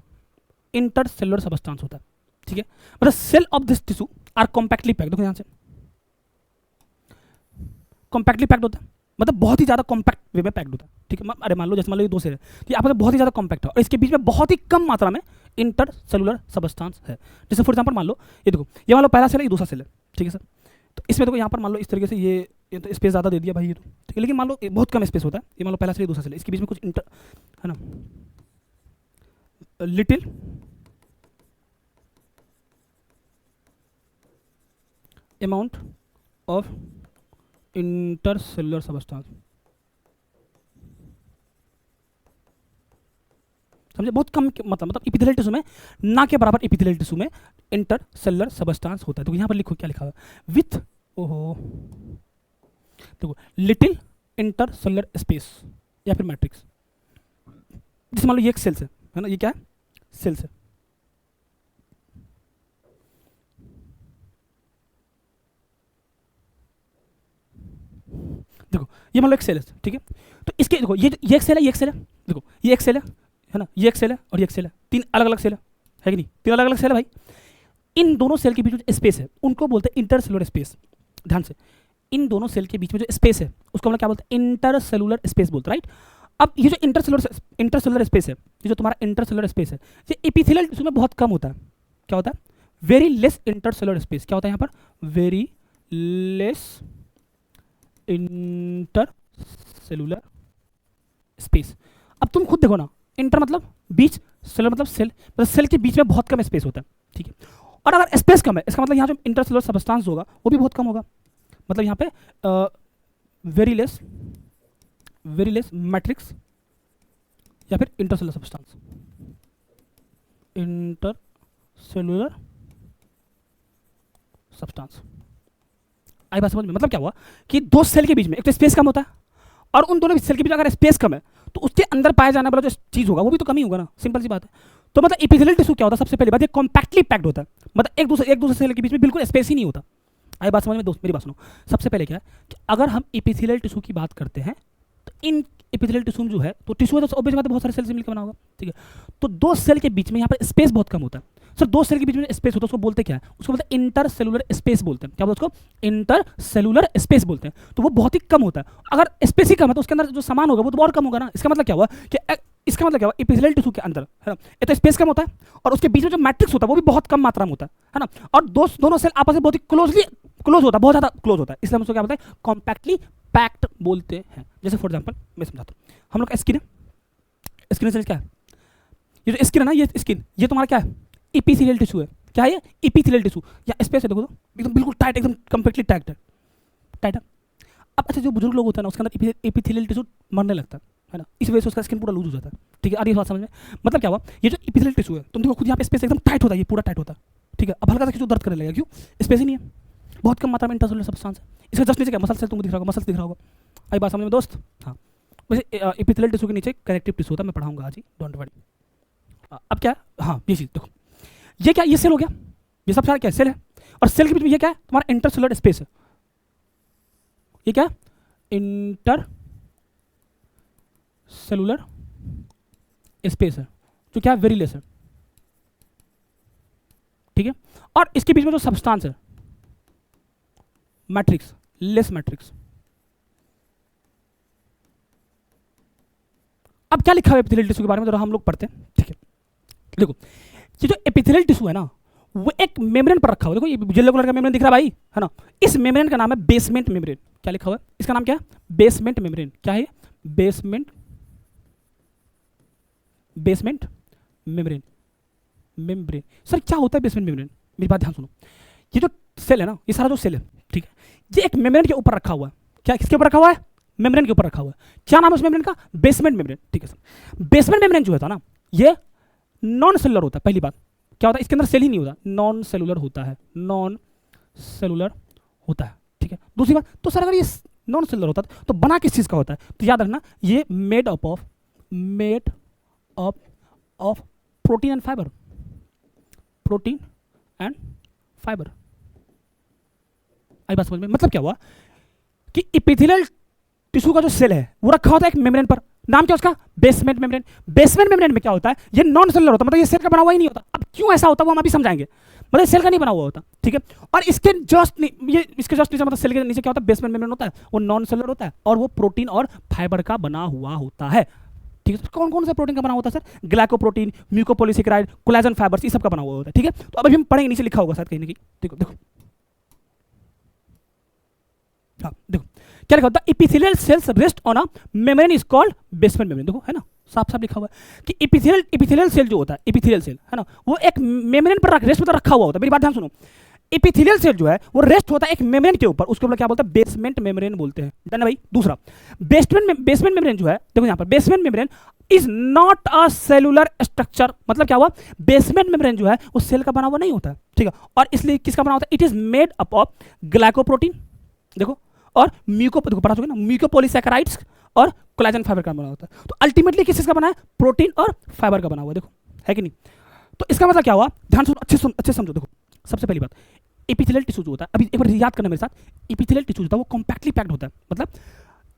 इंटरसेलुलर सबस्टेंस होता है, ठीक है। मतलब cell of this tissue are compactly packed, देखो ध्यान से, कॉम्पैक्टली पैक्ड होता है मतलब बहुत ही ज़्यादा कॉम्पैक्ट वे में पैक्ड होता है, ठीक है। अरे मान लो जैसे मान लो ये दो सेल है, तो ये आपस में बहुत ही ज़्यादा कॉम्पैक्ट है और इसके बीच में बहुत ही कम मात्रा में इंटर सेलुलर सबस्टांस है। जैसे फॉर एग्जाम्पल मान लो ये देखो, ये मान लो पहला सेल है, ये दूसरा सेल है, ठीक है सर। तो इसमें देखो यहाँ पर मान लो इस तरीके से ये तो स्पेस ज़्यादा दे दिया भाई, ये तो ठीक है, लेकिन मान लो बहुत कम स्पेस होता है, ये मान लो पहला सेल, दूसरा सेल, इसके बीच में कुछ इंटर है ना, little amount of intercellular substance, समझे, बहुत कम मतलब एपिथेलियल टिश्यू में ना के बराबर एपिथेलियल टिश्यू में इंटरसेलुलर सबस्टांस होता है। तो यहाँ पर लिखो क्या लिखा हुआ है, विथ ओहो देखो लिटिल इंटरसेलुलर स्पेस या फिर मैट्रिक्स। जैसे मान लो ये एक सेल्स है ना, ये क्या है, सेल्स है। देखो ये मान लो एक सेल है, ठीक है, तो इसके देखो ये एक सेल है, ये एक सेल है, देखो ये एक सेल है ना, ये एक सेल है और ये एक सेल है, तीन अलग अलग सेल है कि नहीं, तीन अलग अलग सेल है भाई। इन दोनों सेल के बीच में जो स्पेस है उनको बोलते हैं इंटरसेलुलर स्पेस। ध्यान से, इन दोनों सेल के बीच में जो स्पेस है उसको हम क्या बोलते हैं, इंटरसेलुलर स्पेस बोलते हैं, राइट। अब ये जो इंटरसेलुलर स्पेस है, ये जो तुम्हारा इंटरसेलुलर स्पेस है, ये एपिथेलियल टिश्यू में बहुत कम होता है। क्या होता है, वेरी लेस इंटरसेलुलर स्पेस। क्या होता है यहाँ पर, वेरी लेस इंटरसेलुलर स्पेस। अब तुम खुद देखो ना, इंटर मतलब बीच, सेलुलर मतलब सेल, मतलब सेल के बीच में बहुत कम स्पेस होता है, ठीक है। और अगर स्पेस कम है, इसका मतलब यहाँ जो इंटरसेलुलर सबस्टांस होगा वो भी बहुत कम होगा। मतलब यहाँ पे वेरी लेस मैट्रिक्स या फिर इंटरसेलुलर सबस्टांस, इंटरसेलुलर सब्सटेंस। आई बात समझ में, मतलब क्या हुआ कि दो सेल के बीच में एक तो स्पेस कम होता है, और उन दोनों सेल के बीच अगर स्पेस कम है तो उसके अंदर पाया जाने वाला जो चीज होगा वो भी तो कम ही होगा ना, सिंपल सी बात है। तो मतलब एपिथेलियल टिश्यू क्या होता है, सबसे पहली बात ये कॉम्पैक्टली पैक्ड होता है, मतलब एक दूसरे सेल के बीच में बिल्कुल स्पेस ही नहीं होता। आई बात समझ में दोस्त, मेरी बात सुनो। सबसे पहले क्या है कि अगर हम एपिथेलियल टिश्यू की बात करते हैं तो इन एपिथेलियल टिश्यू जो है, तो टिश्यू है तो ऑब्वियस बात है बहुत सारे सेल से मिलकर बना होगा, ठीक है। तो दो सेल के बीच में यहाँ पर स्पेस बहुत कम होता है। सर दो सेल के बीच में स्पेस होता है उसको बोलते क्या है, उसको बोलते हैं इंटरसेलुलर स्पेस बोलते हैं। क्या बोलते हैं उसको, इंटरसेलुलर स्पेस बोलते हैं। तो वो बहुत ही कम होता है। अगर स्पेस ही कम है तो उसके अंदर जो सामान होगा वो तो और कम होगा ना। इसका मतलब क्या हुआ कि एपिथेलियल टिश्यू के अंदर है ना, ये तो स्पेस कम होता है और उसके बीच में जो मैट्रिक्स होता है वो भी बहुत कम मात्रा में होता है ना, और दोनों सेल आपस में बहुत ही क्लोज होता है, बहुत ज़्यादा क्लोज होता है। इसलिए हम उसको क्या बोलते हैं, कॉम्पैक्टली पैक्ड बोलते हैं। जैसे फॉर एग्जाम्पल मैं समझाता हूँ, हम लोग का स्किन है, स्किन सेल क्या है, ये जो स्किन है ना, ये स्किन, ये तुम्हारा क्या है, एपिथेलियल टिश्यू है। क्या है ये, एपिथेलियल टिश्यू। या स्पेस है देखो तो एकदम बिल्कुल टाइट, एकदम कंप्लीटली टाइट है, टाइट है। अब अच्छा जो बुजुर्ग लोग होते हैं ना उसके अंदर एपिथेलियल टिश्यू मरने लगता है ना, इस वजह से उसका स्किन पूरा लूज हो जाता है, ठीक है। अरे बात समझ में, मतलब क्या हुआ, ये जो एपिथेलियल टिश्यू है तुम देखो खुद यहाँ पे स्पेस एकदम टाइट होता है, ये पूरा टाइट होता है, ठीक है। अब हल्का सा किसी दर्द करने लगेगा, क्यों, स्पेस ही नहीं है, बहुत कम मात्रा में इंटरसेलुलर सब्सटेंस है। इसका जस्ट नीचे क्या मसल सेल तुमको दिख रहा होगा, मसल दिख रहा होगा। आई बात समझ में दोस्त, हाँ। वैसे एपिथेलियल टिश्यू के नीचे कनेक्टिव टिश्यू होता है, मैं पढ़ाऊंगा आज ही, डोंट वरी। अब क्या, हाँ ये चीज देखो, ये क्या, ये सेल हो गया, ये सब सारा क्या सेल है, और सेल के बीच में ये क्या है, तुम्हारा इंटरसेलुलर स्पेस है। ये क्या, इंटर सेलुलर स्पेस है, जो क्या वेरी लेस है, ठीक है। और इसके बीच में जो सब्सटेंस है, मैट्रिक्स, लेस मैट्रिक्स। अब क्या लिखा है एपिथेलियल टिश्यू के बारे में जरा हम लोग पढ़ते हैं, ठीक है। देखो ये जो एपिथेलियल टिश्यू है ना वो एक मेम्ब्रेन पर रखा हुआ है। देखो ये येलो कलर का मेम्ब्रेन दिख रहा है भाई, है ना। इस मेम्ब्रेन का नाम है बेसमेंट मेम्ब्रेन। क्या लिखा हुआ है, इसका नाम क्या है, बेसमेंट मेम्ब्रेन। क्या है, बेसमेंट मेम्ब्रेन। मेम्ब्रेन सर क्या होता है बेसमेंट मेम्ब्रेन, मेरी बात ध्यान सुनो। ये जो सेल है ना, ये सारा जो सेल है, ठीक है, ये एक मेम्ब्रेन के ऊपर रखा हुआ है। क्या किसके ऊपर रखा हुआ है, मेम्ब्रेन के ऊपर रखा हुआ है। क्या नाम है उस मेम्ब्रेन का, बेसमेंट मेम्ब्रेन, ठीक है सर। बेसमेंट मेम्ब्रेन जो होता है ना ये नॉन सेलुलर होता है। पहली बात क्या होता है, इसके अंदर सेल ही नहीं होता, नॉन सेलुलर होता है, नॉन सेलुलर होता है, ठीक है। दूसरी बात, तो सर अगर ये नॉन सेलुलर होता है तो बना किस चीज का होता है, तो याद रखना ये made up of protein and fibre, protein and fibre. आई बात समझ में, मतलब क्या हुआ कि एपिथेलियल टिश्यू का जो सेल है वो रखा होता है एक मेम्ब्रेन पर, नाम क्या उसका, बेसमेंट मेम्ब्रेन। बेसमेंट मेम्ब्रेन में क्या होता है, ये नॉन सेलुलर होता है, मतलब ये सेल का बना हुआ ही नहीं होता। अब क्यों ऐसा होता है वो हम अभी समझाएंगे, मतलब सेल का नहीं बना हुआ होता, ठीक है। और इसके जस्ट नीचे मतलब सेल के नीचे क्या होता है, बेसमेंट मेम्ब्रेन होता है, वो नॉन सेलुलर होता है और वो प्रोटीन और फाइबर का बना हुआ होता है, ठीक है। कौन कौन सा प्रोटीन का बना होता है sir, glycoprotein, mucopolysaccharide, collagen fibres, ये सब का बना हुआ होता है, ठीक है। तो अब हम पढ़ेंगे, नीचे लिखा होगा शायद कहीं ना कहीं, देखो देखो, हाँ देखो क्या लिखा होता है, epithelial cells rest on a membrane is called basement membrane. देखो है ना, साफ साफ लिखा हुआ है कि एपिथेलियल सेल जो होता है, एपिथेलियल सेल है ना, वो एक मेम्ब्रेन पर रेस्ट पर रखा हुआ होता है। मेरी बात ध्यान सुनो, एपिथेलियल सेल जो है वो रेस्ट होता है एक मेम्ब्रेन के ऊपर, उसके ऊपर क्या बोलते हैं, बेसमेंट मेम्ब्रेन बोलते हैं। डन है भाई। दूसरा, बेसमेंट मेम्ब्रेन जो है, देखो यहाँ पर basement membrane is not a cellular structure. मतलब क्या हुआ, बेसमेंट मेम्ब्रेन जो है वो सेल का बना हुआ नहीं होता है, ठीक है। और इसलिए किसका बना होता है, it is made up of glycoprotein, देखो, और देखो पता चुका ना, म्यूकोपॉलीसैकेराइड्स और कोलेजन फाइबर का बना होता है। तो अल्टीमेटली किस चीज का बना है, प्रोटीन और फाइबर का बना हुआ है, देखो है कि नहीं। तो इसका मतलब क्या हुआ, ध्यान सुनो, अच्छे समझो। देखो सबसे पहली बात, एपिथेलियल टिश्यू जो होता है, अभी एक बार याद करना मेरे साथ, एपिथेलियल टिश्यू होता है वो कॉम्पैक्टली पैक्ड होता है। मतलब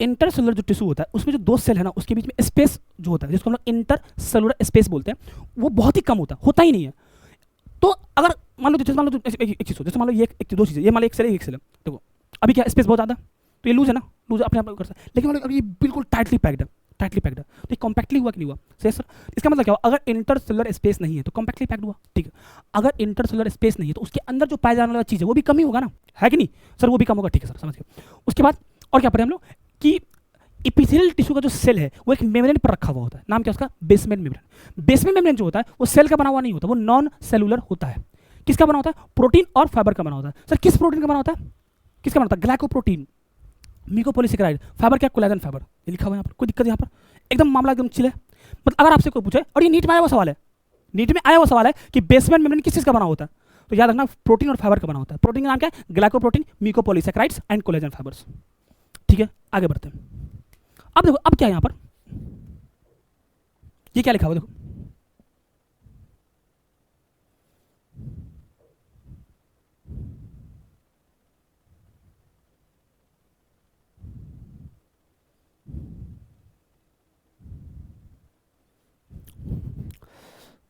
इंटरसेलुलर जो टिश्यू होता है उसमें जो दो सेल है ना, उसके बीच में स्पेस जो होता है, जिसको हम लोग इंटरसेलुलर स्पेस बोलते हैं, वो बहुत ही कम होता ही नहीं है। तो अगर मान लो एक चीज हो, जैसे मान लो ये दो चीज़ें, ये मान लो एक सेल है, एक सेल है, देखो अभी क्या स्पेस बहुत ज़्यादा, तो ये लूज है ना, लूज अपने आप कर सकते हैं। लेकिन मान लो अभी ये बिल्कुल टाइटली पैक्ड है, तो ये कॉम्पैक्टली हुआ कि नहीं हुआ, सही सर। इसका मतलब क्या हुआ, अगर इंटरसेलुलर स्पेस नहीं है तो कॉम्पैक्टली पैक्ड हुआ, ठीक है। अगर इंटरसेलुलर स्पेस नहीं है तो उसके अंदर जो पाया जाने वाला चीज़ है वो भी कम ही होगा ना, है कि नहीं सर, वो भी कम होगा, ठीक है सर, समझ गए। उसके बाद और क्या पढ़े हम लोग कि एपिथेलियल टिश्यू का जो सेल है वो एक मेम्ब्रेन पर रखा हुआ होता है, नाम क्या उसका, बेसमेंट मेम्ब्रेन। बेसमेंट मेम्ब्रेन जो होता है वो सेल का बना हुआ नहीं होता, वो नॉन सेलुलर होता है। किसका बना होता है, प्रोटीन और फाइबर का बना होता है। सर किस प्रोटीन का बना होता है, किसका बना होता है, ग्लाइकोप्रोटीन, म्यूकोपॉलीसैकेराइड, फाइबर क्या, कोलेजन फाइबर, ये लिखा हुआ है यहाँ पर, कोई दिक्कत यहाँ पर, एकदम मामला एकदम चिल है। मतलब अगर आपसे कोई पूछे, और ये नीट में आया हुआ सवाल है, नीट में आया हुआ सवाल है कि बेसमेंट मेम्ब्रेन किस चीज़ का बना होता है, तो याद रखना प्रोटीन और फाइबर का बना होता है। प्रोटीन का नाम क्या है, ग्लाइकोप्रोटीन, म्यूकोपॉलीसैकेराइड्स एंड कोलेजन फाइबर्स, ठीक है। आगे बढ़ते हैं। अब देखो, अब क्या है यहाँ पर, ये क्या लिखा हुआ, देखो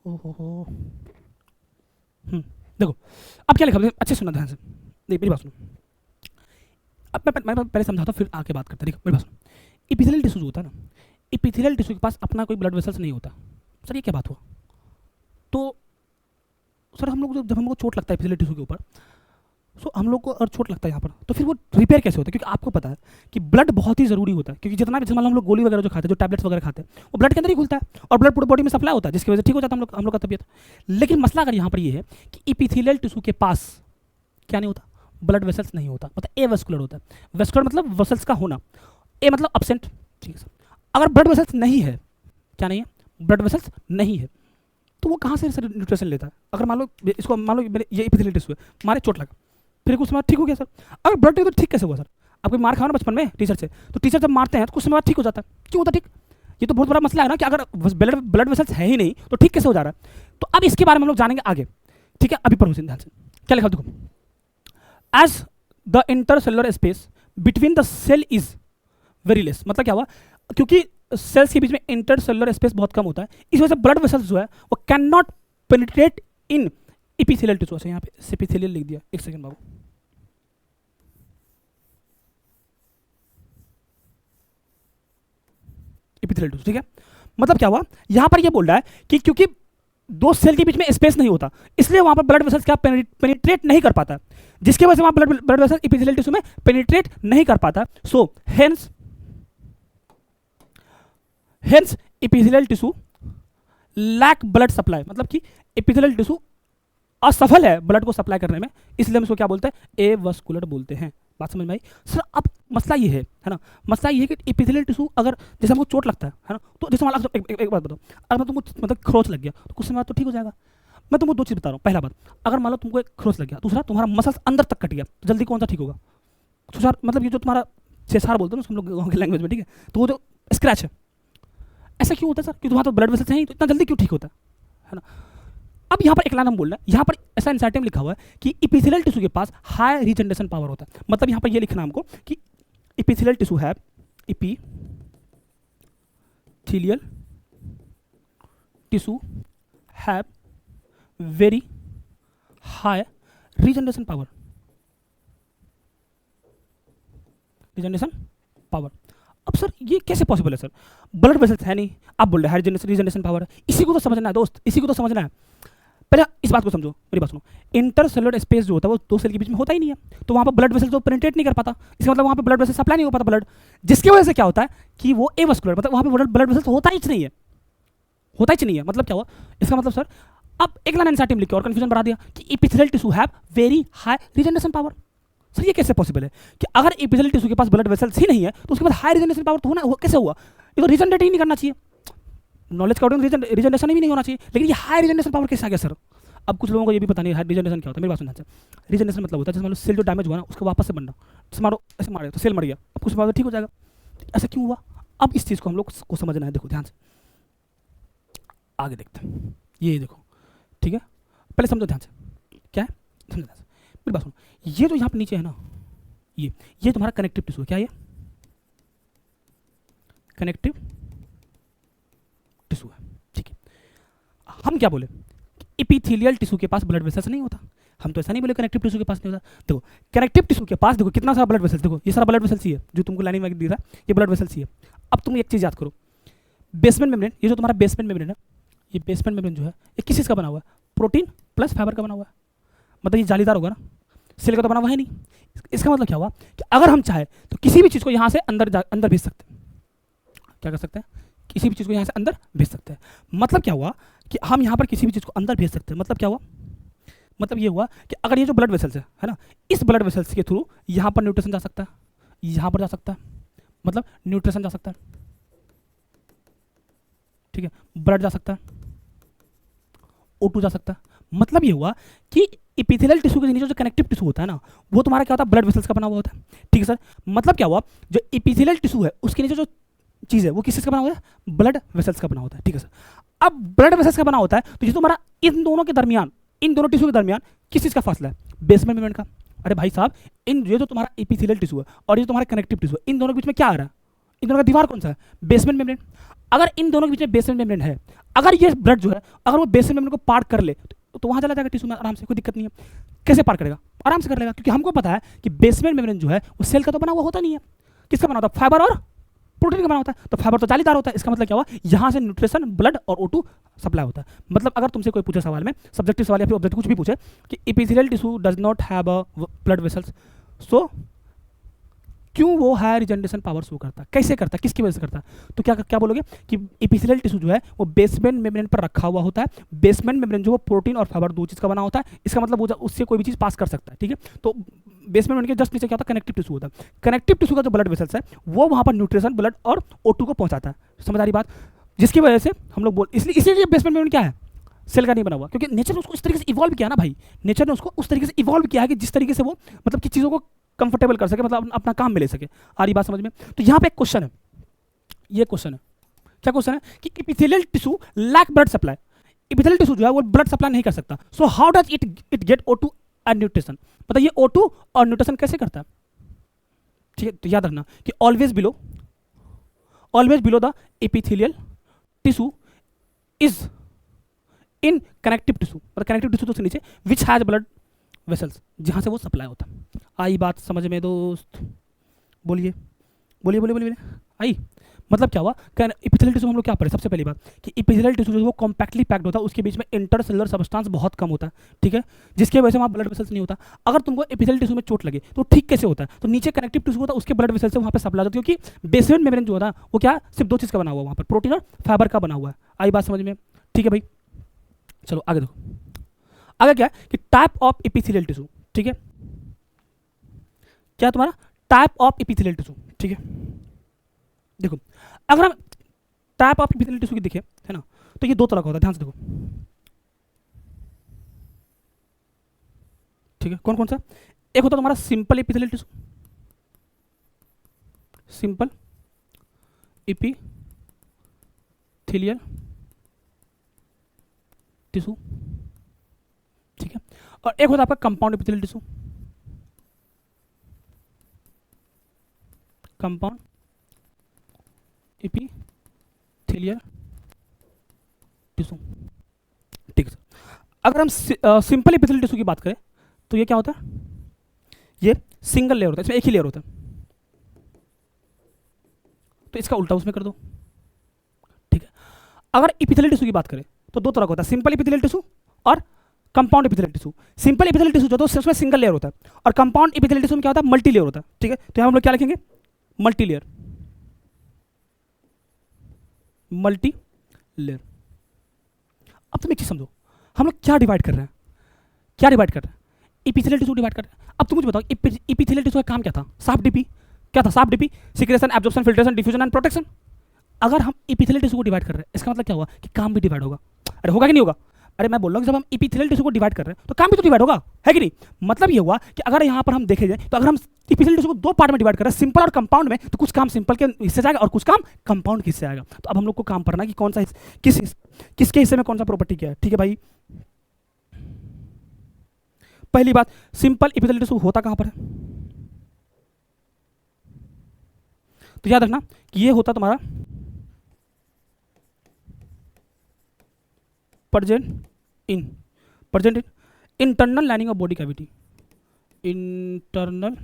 ओहो, देखो अब क्या लिखा हुआ, अच्छे सुनना ध्यान से, नहीं मेरी बात सुनो, अब मैं पहले समझाता हूँ फिर आके बात करते हैं, देखो मेरी बात सुनो। एपिथेलियल टिश्यू जो होता है ना, एपिथेलियल टिश्यू के पास अपना कोई ब्लड वेसल्स नहीं होता। सर ये क्या बात हुआ, तो सर हम लोग जब हमको चोट लगता है एपिथेलियल टिश्यू के ऊपर, सो हम लोग को और चोट लगता है यहाँ पर, तो फिर वो रिपेयर कैसे होता है, क्योंकि आपको पता है कि ब्लड बहुत ही ज़रूरी होता है, क्योंकि जितना भी हम लोग गोली वगैरह जो खाते हैं, जो टैबलेट्स वगैरह खाते हैं, वो ब्लड के अंदर ही घुलता है और ब्लड पूरे बॉडी में सप्लाई होता है, जिसकी वजह से ठीक हो जाता है हम लोग का तबियत। लेकिन मसला अगर यहाँ पर ये है कि एपिथेलियल टिश्यू के पास क्या नहीं होता, ब्लड वेसल्स नहीं होता, मतलब एवेस्कुलर होता है। वेस्कुलर मतलब वेसल्स का होना, ए मतलब एब्सेंट, ठीक है सर। अगर ब्लड वेसल्स नहीं है, क्या नहीं है, ब्लड वेसल्स नहीं है, तो वो कहाँ से सर न्यूट्रिशन लेता है। अगर मान लो इसको, मान लो ये एपिथेलियल टिश्यू है, मारे चोट लगा, फिर कुछ समय बाद ठीक हो गया सर। अगर ब्लड तो ठीक कैसे हुआ सर, आपको मार खाओ ना बचपन में टीचर से, तो टीचर जब मारते हैं तो कुछ समय बाद ठीक हो जाता है, क्यों होता ठीक। ये तो बहुत बड़ा मसला है ना कि अगर ब्लड वेसल्स है ही नहीं तो ठीक कैसे हो जा रहा है। तो अब इसके बारे में हम लोग जानेंगे आगे, ठीक है। अभी पढ़ो ध्यान से, क्या लिखा देखो, as the intercellular space between the cell is very less. मतलब क्या हुआ, क्योंकि सेल्स के बीच में इंटरसेलुलर स्पेस बहुत कम होता है, इस वजह से ब्लड वेसल्स जो है वो can not penetrate in epithelial tissue. अच्छा यहाँ पे एपिथेलियल लिख दिया, एक सेकंड बाबू, एपिथेलियल टिश्यू, ठीक है। मतलब क्या हुआ, यहां पर ये बोल रहा है कि क्योंकि दो सेल के बीच में स्पेस नहीं होता, इसलिए वहां पर ब्लड वेसल्स क्या पेनिट्रेट नहीं कर पाता, जिसकी वजह से वहां ब्लड वेसल्स एपिथेलियल टिश्यू में पेनिट्रेट नहीं कर पाता। So hence epithelial tissue lack blood supply, मतलब कि एपिथेलियल टिश्यू असफल है ब्लड को सप्लाई करने में, इसलिए हम इसको क्या बोलते हैं, एवस्कुलर बोलते हैं। बात समझ में आई सर। अब मसला ये है ना, मसला ये है कि एपिथेलियल टिश्यू अगर जैसे हमको चोट लगता है ना, तो जैसे मान लो एक बात बताओ, अगर मैं तुमको मतलब खरोच लग गया तो कुछ समय बाद तो ठीक हो जाएगा। मैं तुमको दो चीज़ बता रहा हूँ, पहला बात, अगर मान लो तुमको एक खरोच लग गया, दूसरा तुम्हारा मसल्स अंदर तक कट गया, तो जल्दी कौन सा ठीक होगा, सुसार, मतलब ये जो तुम्हारा चेसार बोलते हैं ना हम लोग गाँव की लैंग्वेज में, ठीक है, तो वो जो स्क्रैच है, ऐसा क्यों होता है सर, क्योंकि वहाँ तो ब्लड वेसल्स हैं, तो इतना जल्दी क्यों ठीक होता है ना। अब यहाँ पर एक लाइन हम बोल रहे हैं, यहाँ पर ऐसा इंसाइट में लिखा हुआ है कि एपिथेलियल टिश्यू के पास हाई रीजनरेशन पावर होता है। मतलब यहाँ पर ये लिखना हमको कि एपिथेलियल टिश्यू है, epithelial tissue have very high regeneration power, अब सर ये कैसे पॉसिबल है सर, ब्लड वेसल्स है नहीं, आप बोल रहे हैं हाई रीजनरेशन पावर है, इसी को तो समझना है दोस्त, इसी को तो समझना है। पहले इस बात को समझो, मेरी बात सुनो, इंटरसेलुलर स्पेस जो होता है वो दो सेल के बीच में होता ही नहीं है, तो वहाँ पर ब्लड वेसल तो पेनिट्रेट नहीं कर पाता, इसका मतलब वहाँ पर ब्लड वेसल सप्लाई नहीं हो पाता ब्लड, जिसकी वजह से क्या होता है कि वो एवस्कुलर, मतलब वहाँ पर ब्लड वेसल होता ही नहीं है, मतलब क्या हुआ, इसका मतलब सर अब एक लाइन एनसीईआरटी में लिख के और कंफ्यूजन बढ़ा दिया कि epithelial tissue have very high regeneration power. Sir ये कैसे पॉसिबल है कि अगर एपिथेलियल टिश्यू के पास ब्लड वेसल्स ही नहीं है तो उसके पास हाई रीजनरेशन पावर तो होना कैसे हुआ? ये तो रीजनरेट ही नहीं करना चाहिए, नॉलेज का रीजनरेशन ही नहीं होना चाहिए, लेकिन ये हाई रीजनरेशन पावर कैसे आ गया सर? अब कुछ लोगों को ये भी पता नहीं हाई रीजनरेशन क्या होता है। मेरी बात सुनना, रीजनरेशन मतलब होता है जैसे मान लो सेल जो डैमेज हुआ ना उसको वापस से बनना, जैसे मारो ऐसे मारे तो सेल मर गया, अब कुछ बाद ठीक हो जाएगा। ऐसा क्यों हुआ? अब इस चीज़ को हम लोग को समझना है। देखो ध्यान से आगे देखते हैं, ये देखो ठीक है, पहले समझो ध्यान से क्या है, समझो ध्यान से मेरी बात सुनो। ये जो यहाँ पे नीचे है ना, ये तुम्हारा कनेक्टिव टिश्यू है, क्या ये कनेक्टिव टिश्यू है, ठीक है। हम क्या बोले, एपिथेलियल टिश्यू के पास ब्लड वेसल्स नहीं होता, हम तो ऐसा नहीं बोले कनेक्टिव टिश्यू के पास नहीं होता। देखो कनेक्टिव टिश्यू के पास देखो कितना सारा ब्लड वेसल्स, देखो ये सारा ब्लड वेसल्स ही है जो तुमको लाइनिंग में दिख रहा है, ये ब्लड वेसल्स ही है। अब तुम एक चीज़ याद करो, बेसमेंट मेम्ब्रेन, ये जो तुम्हारा बेसमेंट मेम्ब्रेन है, ये बेसमेंट मेम्ब्रेन जो है ये किस चीज़ का बना हुआ है? प्रोटीन प्लस फाइबर का बना हुआ है, मतलब ये जालीदार होगा ना, सेल का तो बना हुआ है नहीं। इसका मतलब क्या हुआ कि अगर हम चाहे तो किसी भी चीज़ को यहाँ से अंदर भेज सकते हैं। क्या कर सकते हैं? किसी भी चीज़ को यहाँ से अंदर भेज सकते हैं। मतलब क्या हुआ कि हम यहाँ पर किसी भी चीज़ को अंदर भेज सकते हैं। मतलब क्या हुआ? मतलब ये हुआ कि अगर ये जो ब्लड वेसल्स है ना, इस ब्लड वेसल्स के थ्रू यहाँ पर न्यूट्रिशन जा सकता है, यहाँ पर जा सकता है, मतलब न्यूट्रिशन जा सकता है, ठीक है, ब्लड जा सकता है, O2 जा सकता है। मतलब ये हुआ कि एपिथेलियल टिश्यू के नीचे जो कनेक्टिव टिश्यू होता है ना, वो तुम्हारा क्या होता है? ब्लड वेसल्स का बना हुआ होता है, ठीक है सर। मतलब क्या हुआ, जो एपिथेलियल टिश्यू है उसके नीचे जो चीज़ है वो किस चीज़ का बना होता है? ब्लड वेसल्स का बना होता है, ठीक है सर। अब ब्लड वेसल्स का बना होता है तो ये तुम्हारा इन दोनों के दरमियान, इन दोनों टिश्यू के दरमियान किस चीज़ का फासला है? बेसमेंट मेम्ब्रेन का। अरे भाई साहब, इन ये जो तुम्हारा एपिथेलियल टिश्यू है और ये तुम्हारा कनेक्टिव टिश्यू है, इन दोनों के बीच में क्या आ रहा है? इन दोनों का दीवार कौन सा है? Basement membrane. अगर इन दोनों के बीच में बेसमेंट मेम्ब्रेन है, अगर ये ब्लड जो है अगर वो बेसमेंट मेम्ब्रेन को पार कर ले तो वहाँ चला जाएगा टिश्यू में आराम से, कोई दिक्कत नहीं है। कैसे पार करेगा? आराम से कर लेगा, क्योंकि हमको पता है कि बेसमेंट मेम्ब्रेन जो है वो सेल का तो बना हुआ होता नहीं है, किसका बना होता है? फाइबर और प्रोटीन का बना होता है। तो फाइबर तो जालीदार होता है, इसका मतलब क्या हुआ? यहाँ से न्यूट्रिशन, ब्लड और O2 सप्लाई होता है। मतलब अगर तुमसे कोई पूछे सवाल में, सब्जेक्टिव सवाल या फिर ऑब्जेक्टिव कुछ भी पूछे कि epithelial tissue does not have a blood vessels, so क्यों वो हाई रीजनरेशन पावर शो करता है? कैसे करता है? किसकी वजह से करता है? तो क्या क्या बोलोगे कि एपिथेलियल टिश्यू जो है वो बेसमेंट मेम्ब्रेन पर रखा हुआ होता है। बेसमेंट मेम्ब्रेन जो वो प्रोटीन और फाइबर दो चीज़ का बना होता है, इसका मतलब वो उससे कोई भी चीज़ पास कर सकता है, ठीक है। तो बेसमेंट मेम्ब्रेन के जस्ट नीचे क्या होता है? कनेक्टिव टिश्यू होता है। कनेक्टिव टिश्यू का जो ब्लड वेसल्स है वो वहाँ पर न्यूट्रिशन, ब्लड और O2 को पहुँचाता है। समझ आ रही बात? जिसकी वजह से हम लोग इसलिए बेसमेंट मेम्ब्रेन क्या है? सेल का नहीं बना हुआ, क्योंकि नेचर ने उसको इस तरीके से इवॉल्व किया ना भाई, नेचर ने उसको उस तरीके से इवॉल्व किया है कि जिस तरीके से वो मतलब कि चीज़ों को कंफर्टेबल कर सके, मतलब अपना काम में ले सके। आ रही बात समझ में? तो यहाँ पे एक क्वेश्चन है, ये क्वेश्चन है, क्या क्वेश्चन है कि epithelial tissue lack blood supply, epithelial tissue जो है वो ब्लड सप्लाई नहीं कर सकता, so how does it get O2 and nutrition? मतलब ये O2 और न्यूट्रिशन कैसे करता है? ठीक है, तो याद रखना कि always below the epithelial tissue is in connective tissue, मतलब कनेक्टिव टिश्यू तो नीचे, विच हैज ब्लड वेसल्स, जहाँ से वो सप्लाई होता है। आई बात समझ में दोस्त? बोलिए बोलिए बोलिए बोलिए, आई? मतलब क्या हुआ? एपिथेलियल टिश्यू हम लोग क्या पढ़े? सबसे पहली बात कि एपिथेलियल टिश्यू जो है वो कॉम्पैक्टली पैक्ड होता है, उसके बीच में इंटरसेलुलर सब्सटेंस बहुत कम होता है, ठीक है, जिसकी वजह से वहाँ ब्लड वेसल्स नहीं होता। अगर तुमको एपिथेलियल टिश्यू में चोट लगे तो ठीक कैसे होता है? तो नीचे कनेक्टिव टिश्यू होता है, उसके ब्लड वेसल्स से वहाँ पे सप्लाई होती है, क्योंकि बेसमेंट मेम्ब्रेन जो होता है वो क्या सिर्फ दो चीज़ का बना हुआ है, वहाँ पर प्रोटीन और फाइबर का बना हुआ है। आई बात समझ में? ठीक है भाई, चलो आगे देखो। आगे क्या है कि टाइप ऑफ एपिथेलियल टिश्यू, ठीक है, क्या तुम्हारा टाइप ऑफ एपिथेलियल टिश्यू, ठीक है। देखो अगर हम टाइप ऑफ एपिथेलियल टिश्यू की देखें, है ना, तो ये दो तरह का होता है, ध्यान से देखो, ठीक है। कौन कौन सा? एक होता है तुम्हारा simple epithelial tissue, simple epithelial tissue, ठीक है। और एक होता है आपका compound epithelial tissue, compound epithelial tissue, ठीक है सर। अगर हम सिंपल एपिथेलियल टिश्यू की बात करें तो ये क्या होता है? ये सिंगल लेयर होता है, इसमें एक ही लेयर होता है, तो इसका उल्टा उसमें कर दो, ठीक है। अगर एपिथेलियल टिश्यू की बात करें तो दो तरह का होता है, सिंपल एपिथेलियल टिश्यू और compound epithelial tissue. Simple epithelial tissue जो है उसमें सिंगल लेयर होता है, और कंपाउंड एपिथेलियल टिश्यू में क्या होता है? मल्टी लेयर होता है, ठीक है। तो यहाँ हम लोग क्या लिखेंगे? Multi layer, multi layer. अब तुम एक चीज समझो, हम लोग क्या डिवाइड कर रहे हैं, क्या डिवाइड कर रहे हैं, एपिथेलियल टिश्यू डिवाइड कर रहे हैं। अब तुम मुझे बताओ एपिथेलियल टिश्यू का काम क्या था, साफ डीपी, क्या था साफ DP, secretion, absorption, filtration, diffusion and protection. अगर हम एपिथेलियल टिश्यू को डिवाइड कर रहे हैं, इसका मतलब क्या हुआ कि काम भी डिवाइड होगा। अरे होगा कि नहीं होगा, अरे मैं बोल रहा हूँ जब हम एपिथेलियल टिश्यू को डिवाइड कर रहे हैं तो काम भी तो डिवाइड होगा, है कि नहीं। मतलब ये हुआ कि अगर यहाँ पर हम देखे जाए तो अगर हम एपिथेलियल टिश्यू को दो पार्ट में डिवाइड कर रहे हैं, सिंपल और कंपाउंड में, तो कुछ काम सिंपल के हिस्से जाएगा और कुछ काम कंपाउंड के हिस्से आएगा। तो अब हम लोग को काम करना है कि कौन सा किसके हिस्से में कौन सा प्रॉपर्टी क्या है। ठीक है भाई, पहली बात, सिंपल एपिथेलियल टिश्यू होता कहां पर है, तो याद रखना कि ये होता तुम्हारा present in internal lining of body cavity, internal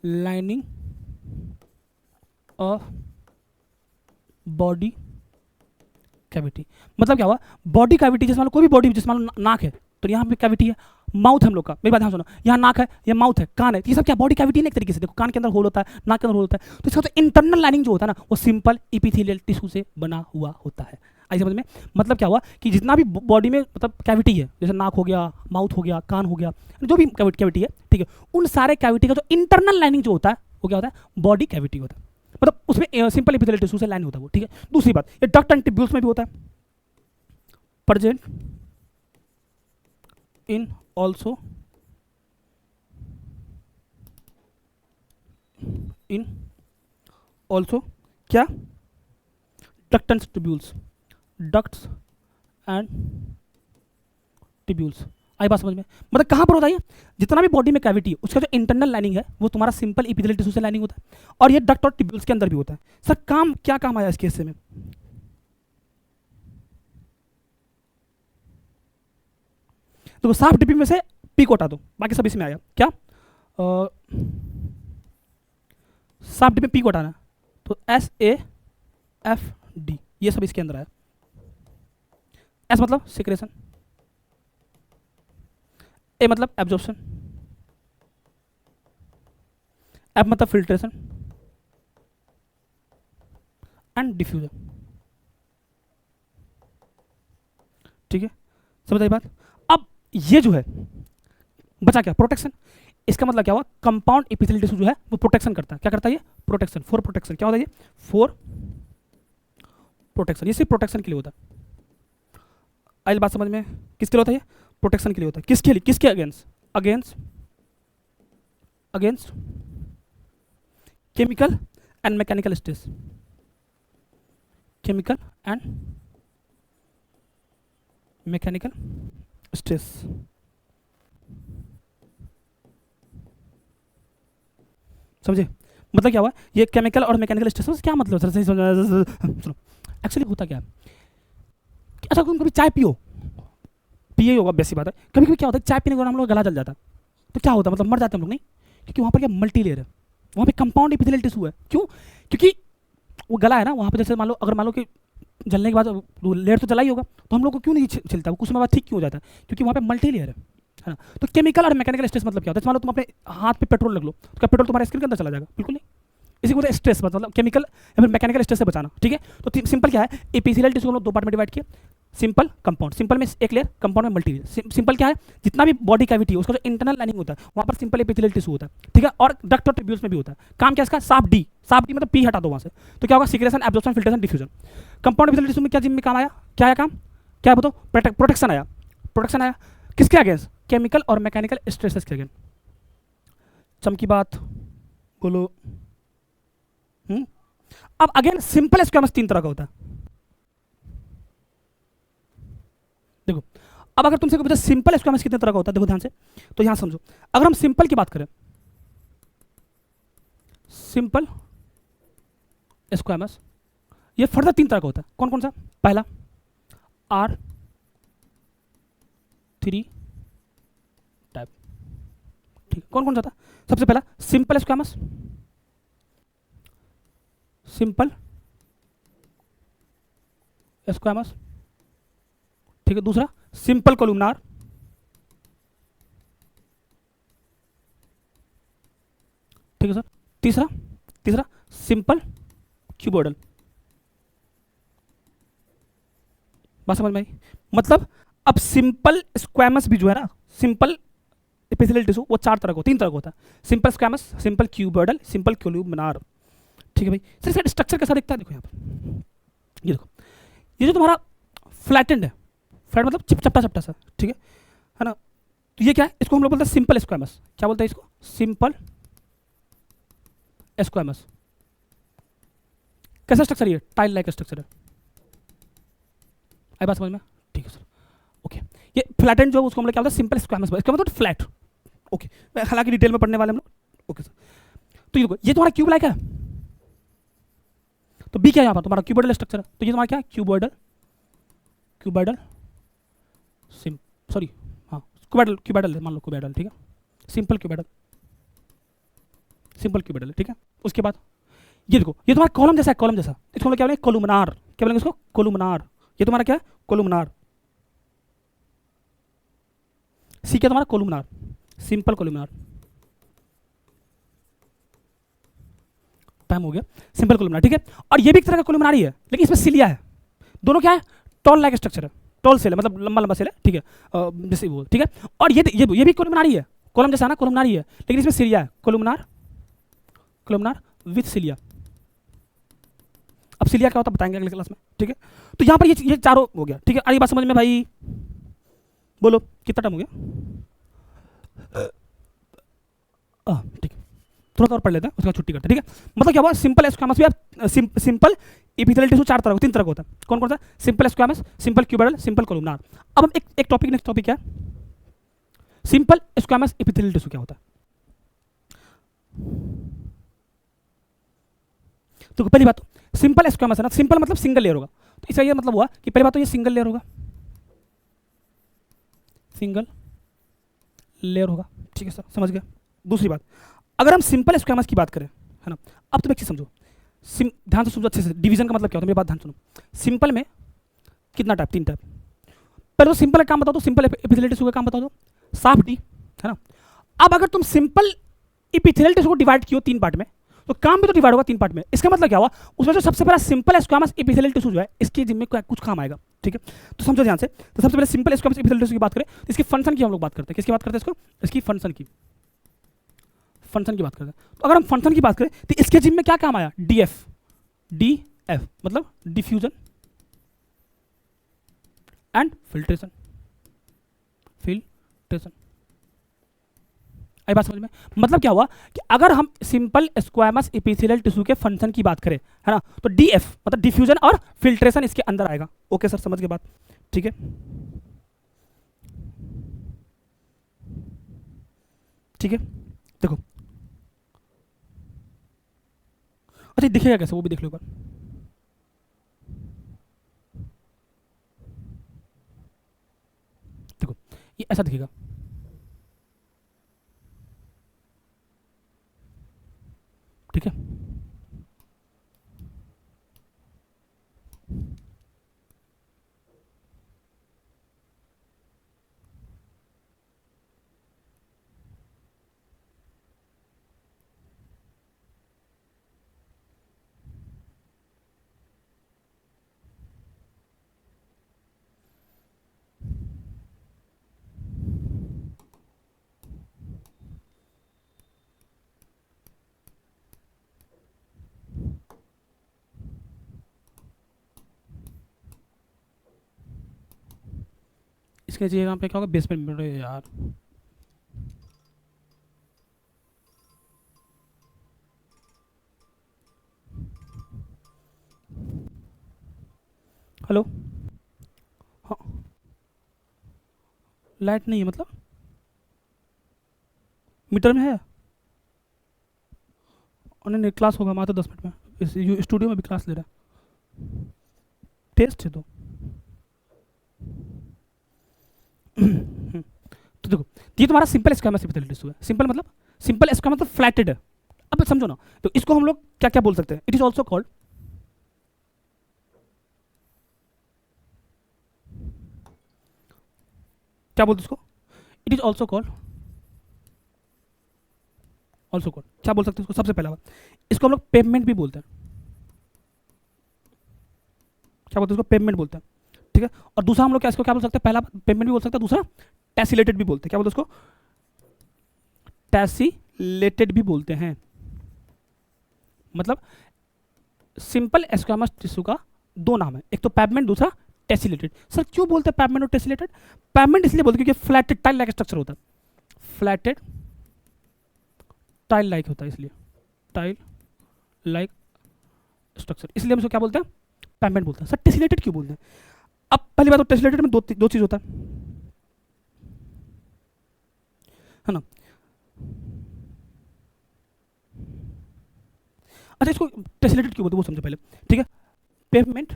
lining of body cavity. मतलब क्या हुआ, बॉडी कैविटी जैसे मान लो कोई भी बॉडी, जैसे मान लो नाक है तो यहाँ पे कैविटी है, माउथ हम लोग का, मेरी बात ध्यान सुनो, यहाँ नाक है, ये माउथ है, कान है, ये सब क्या बॉडी कैविटी है ना एक तरीके से। देखो कान के अंदर होल होता है, नाक के अंदर होल होता है, तो इसका तो इंटरनल लाइनिंग जो होता है ना वो सिंपल एपिथेलियल टिश्यू से बना हुआ होता है। आई समझ में, मतलब क्या हुआ कि जितना भी बॉडी में मतलब कैविटी है, जैसे नाक हो गया, माउथ हो गया, कान हो गया, जो भी कैविटी है, ठीक है, उन सारे कैविटी का जो इंटरनल लाइनिंग जो होता है वो क्या होता है, बॉडी कैविटी होता है। मतलब उसमें सिंपल एपिथेलियल टिश्यू से लाइन होता है वो, ठीक है। दूसरी बात, ये डक्ट एंड ट्यूब्यूल्स में भी होता है, प्रेजेंट इन ऑल्सो क्या, duct and tubules, ducts and tubules. आई बात समझ में, मतलब कहां पर होता है, जितना भी बॉडी में कैविटी है उसका जो इंटरनल लाइनिंग है वो तुम्हारा सिंपल एपिथेलियल टिश्यू से लाइनिंग होता है, और ये डक्ट और ट्यूब्यूल्स के अंदर भी होता है। सर काम क्या काम आया इसके हिस्से में, तो साफ डीपी में से पी को हटा दो, बाकी सब इसमें आया क्या, साफ डीपी में पी को हटाना, तो SAFD ये सब इसके अंदर आया। एस मतलब सिक्रेशन, ए मतलब एब्जॉर्प्शन, एफ मतलब फिल्ट्रेशन एंड डिफ्यूजन। ठीक है, समझ आई बात। अब ये जो है बचा क्या, प्रोटेक्शन। इसका मतलब क्या हुआ, कंपाउंड एपिथेलियल टिश्यू जो है वो प्रोटेक्शन करता है, क्या करता है ये, प्रोटेक्शन, फॉर प्रोटेक्शन। क्या होता है ये, फॉर प्रोटेक्शन, ये सिर्फ प्रोटेक्शन के लिए होता है। आई बात समझ में, किसके लिए होता है ये, प्रोटेक्शन के लिए होता है। किसके लिए, किसके against, against chemical and mechanical stress, chemical and mechanical stress. समझे, मतलब क्या हुआ, ये केमिकल और मैकेनिकल स्ट्रेस क्या मतलब, सर सही सुनो, एक्चुअली होता क्या है, अच्छा तुम कभी चाय पिए होगा, बेसिक बात है। कभी कभी क्या होता है, चाय पीने के बाद हम लोग गला जल जाता है, तो क्या होता है, मतलब मर जाते हैं हम लोग, नहीं, क्योंकि वहाँ पर क्या मल्टी लेयर है, वहाँ पे कंपाउंड एपिथेलियल टिश्यू है। क्यों, क्योंकि वो गला है ना, वहाँ पे जैसे मान लो, अगर मान लो कि जलने के बाद लेयर तो जला ही होगा, तो हम लोग को क्यों नहीं छिलता, कुछ समय बाद ठीक क्यों हो जाता है, क्योंकि वहाँ पे मल्टी लेयर है ना। तो केमिकल और मैकेनिकल स्ट्रेस मतलब क्या होता है, मान लो तुम अपने हाथ पे पेट्रोल रख लो, तो क्या पेट्रोल तुम्हारे स्किन के अंदर चला जाएगा, बिल्कुल नहीं। इसी को बोलते हैं स्ट्रेस, मतलब केमिकल या फिर मैकेनिकल स्ट्रेस से बचाना। ठीक है, तो सिंपल क्या है, एपिथेलियल टिश्यू को हम लोग दो पार्ट में डिवाइड किया, सिंपल कंपाउंड, सिंपल में एक लेयर, कंपाउंड में मल्टी लेयर। सिंपल क्या है, जितना भी बॉडी कैविटी है उसका जो इंटरनल लाइनिंग होता है वहाँ पर सिंपल एपिथेलियल टिश्यू होता है, ठीक है, और डक्ट और ट्यूब्यूल्स में भी होता है। काम क्या इसका, साफ डी मतलब पी हटा दो वहाँ से, तो क्या होगा, secretion, absorption, filtration, diffusion. Compound epithelial tissue में क्या जिम्मे काम आया, क्या आया काम, क्या बताओ, प्रोटेक्शन आया, प्रोटेक्शन आया किसके अगेंस्ट, केमिकल और मैकेनिकल स्ट्रेसेस के अगेंस्ट। चमकी बात बोलो। अब अगेन सिंपल स्क्वामस तीन तरह का होता है। देखो, अब अगर तुमसे पूछा सिंपल स्क्वामस कितने तरह का होता है, देखो ध्यान से, तो यहां समझो, अगर हम सिंपल की बात करें, सिंपल स्क्वामस ये फर्दर तीन तरह का होता है। कौन कौन सा, पहला R3 टाइप, ठीक है, कौन कौन सा था, सबसे पहला सिंपल स्क्वामस, सिंपल स्क्वामस, ठीक है, दूसरा सिंपल कोलुमनार, ठीक है सर, तीसरा सिंपल क्यूबोइडल। बात समझ में आई? मतलब अब सिंपल स्क्वैमस भी जो है ना, सिंपल एपिथेलियल टिश्यू वो 4 तरह का, 3 तरह का होता है। Simple squamous, simple cuboidal, simple columnar. ठीक है भाई, सर इसका स्ट्रक्चर कैसा दिखता है? देखो यहाँ पर, ये देखो, ये जो तुम्हारा फ्लैटेंड है, फ्लैट मतलब चपटा चपटा सा, ठीक है ना? तो ये क्या है? इसको हम लोग बोलते हैं सिंपल स्क्वैमस। क्या बोलते हैं इसको? Simple squamous. कैसा स्ट्रक्चर? ये टाइल लाइक स्ट्रक्चर है। आई बात समझ में? ठीक है सर, ओके। ये फ्लैटेंड जो है उसको हम लोग क्या बोलते हैं? Simple squamous. इसका मतलब फ्लैट, ओके। हालांकि डिटेल में पढ़ने वाले हम लोग, ओके सर। तो ये देखो, ये तुम्हारा क्यूब लाइक है, तो बी क्या है यहाँ पर? तुम्हारा क्यूबॉइडल स्ट्रक्चर है, तो ये तुम्हारा क्या है? क्यूबॉइडल, क्यूबॉइडल सॉरी, हाँ क्यूबॉइडल, क्यूबॉइडल मान लो, क्यूबॉइडल, ठीक है। सिंपल क्यूबॉइडल, सिंपल क्यूबॉइडल, ठीक है। उसके बाद ये देखो, ये तुम्हारा कॉलम जैसा है, कॉलम जैसा। इसको हम लोग क्या बोलेंगे? कोलुमिनार। क्या बोलेंगे इसको? कोलुमिनार। ये तुम्हारा क्या है? कोलुमिनार। सी क्या तुम्हारा? कोलुमिनार, सिंपल कोलुमिनार। टाइम हो गया। सिंपल कोलुमिनार, ठीक है। और ये भी एक तरह का कोलुमिनार ही है, लेकिन इसमें सिलिया है। दोनों क्या है? टॉल लाइक स्ट्रक्चर है, टॉल सेल है, मतलब लंबा लंबा सेल है, ठीक है, जैसे वो, ठीक है। और ये भी कोलुमिनार ही है, कॉलम जैसा ना, कोलुमिनार ही है, लेकिन इसमें सिलिया है। कोलुमिनार, कोलुमिनार विथ सिलिया। अब सिलिया क्या होता है बताएंगे अगले क्लास में, ठीक है। तो यहाँ पर ये चारों हो गया, ठीक है। अरे बात समझ में भाई? बोलो कितना टाइम हो गया? ठीक है, थोड़ा सा और पढ़ लेते हैं, उसके बाद छुट्टी करते हैं, ठीक है। मतलब क्या हुआ? सिंपल स्क्वैमस भी आप सिंपल एपिथेलियल टिश्यू 4 तरह, 3 तरह का होता है। कौन कौन सा? Simple squamous, simple cuboidal, simple columnar. अब हम एक टॉपिक, नेक्स्ट टॉपिक क्या है? सिंपल स्क्वैमस एपिथेलियल टिश्यू क्या होता है? तो पहली बात, सिंपल स्क्वैमस है ना, सिंपल मतलब सिंगल लेयर होगा, तो इसका ये मतलब हुआ कि पहली बात तो ये सिंगल लेयर होगा, सिंगल लेयर होगा, ठीक है सर, समझ गया। दूसरी बात, अगर हम सिंपल स्क्वैमस की बात करें, है ना, अब तुम एक चीज समझो, ध्यान से समझो अच्छे से, डिवीजन का मतलब क्या होता है, मेरी बात ध्यान सुनो। सिंपल में कितना टाइप? 3 टाइप। पहले तो सिंपल का काम बता दो, सिंपल एपिथेलियल टिश्यू का काम बता दो, साफ डी, है ना। अब अगर तुम सिंपल एपिथेलियल टिश्यू को डिवाइड कियो 3 पार्ट में, तो काम भी तो डिवाइड होगा 3 पार्ट में। इसका मतलब क्या हुआ? उसमें जो सबसे पहला सिंपल स्क्वैमस एपिथेलियल टिश्यू जो है, इसके जिम्मे कुछ काम आएगा, ठीक है। तो समझो ध्यान से, तो सबसे पहले सिंपल स्क्वैमस एपिथेलियल टिश्यू की बात करें, तो इसके फंक्शन की हम लोग बात करते हैं। किसकी बात करते हैं? इसको, इसकी फंक्शन की, फंक्शन की बात करते हैं। तो अगर हम फंक्शन की बात करें, तो इसके जिम में क्या काम आया? डीएफ, डीएफ मतलब डिफ्यूजन एंड फिल्ट्रेशन, फिल्ट्रेशन। आई बात समझ में? मतलब क्या हुआ कि अगर हम सिंपल स्क्वैमस एपिथेलियल टिश्यू के फंक्शन की बात करें, है ना, तो डीएफ मतलब डिफ्यूजन और फिल्ट्रेशन इसके अंदर आएगा। ओके सर, समझ गए बात, ठीक है। ठीक है, देखो, अच्छा दिखेगा कैसे वो भी देख लो एक बार। देखो, ये ऐसा दिखेगा, ठीक है। इसके जगह पे क्या होगा? बेसमेंट में यार, हेलो, हाँ, लाइट नहीं है मतलब मीटर में है? और नहीं, क्लास होगा, मैं तो 10 मिनट में इस स्टूडियो में भी क्लास ले रहा है, टेस्ट है तो। तो देखो, ये तुम्हारा सिंपल स्क्वैमस एपिथेलियल टिश्यू है। सिंपल मतलब, सिंपल स्क्वैमस मतलब फ्लैटेड है। अब समझो ना, तो इसको हम लोग क्या क्या बोल सकते हैं? इट इज ऑल्सो कॉल्ड, क्या बोलते हैं इसको? It is also called, also called क्या बोल सकते हैं इसको? सबसे पहला बात, इसको हम लोग पेवमेंट भी बोलते हैं। क्या बोलते हैं इसको? पेवमेंट बोलते हैं, ठीक है। और दूसरा हम लोग क्या इसको क्या बोल सकते हैं, पहला पेमेंट भी बोल सकते हैं, दूसरा टेसिलेटेड भी बोलते हैं। क्या बोलते हैं उसको, टेसिलेटेड भी बोलते हैं। मतलब सिंपल स्क्वैमस टिश्यू का दो नाम है, एक तो पैवमेंट, दूसरा टेसिलेटेड। सर क्यों बोलते हैं पैवमेंट और टेसिलेटेड? पैवमेंट इसलिए बोलते हैं क्योंकि फ्लैटेड टाइल लाइक स्ट्रक्चर होता है, फ्लैटेड टाइल लाइक होता है, इसलिए टाइल लाइक स्ट्रक्चर, इसलिए हम इसको क्या बोलते हैं, पैवमेंट बोलते हैं। सर टेसिलेटेड क्यों बोलते हैं? अब पहली बात तो टेसिलेटेड में दो चीज होता है ना। अच्छा इसको टेसिलेटेड क्यों बोलते हैं वो समझो पहले, ठीक है। Pavement,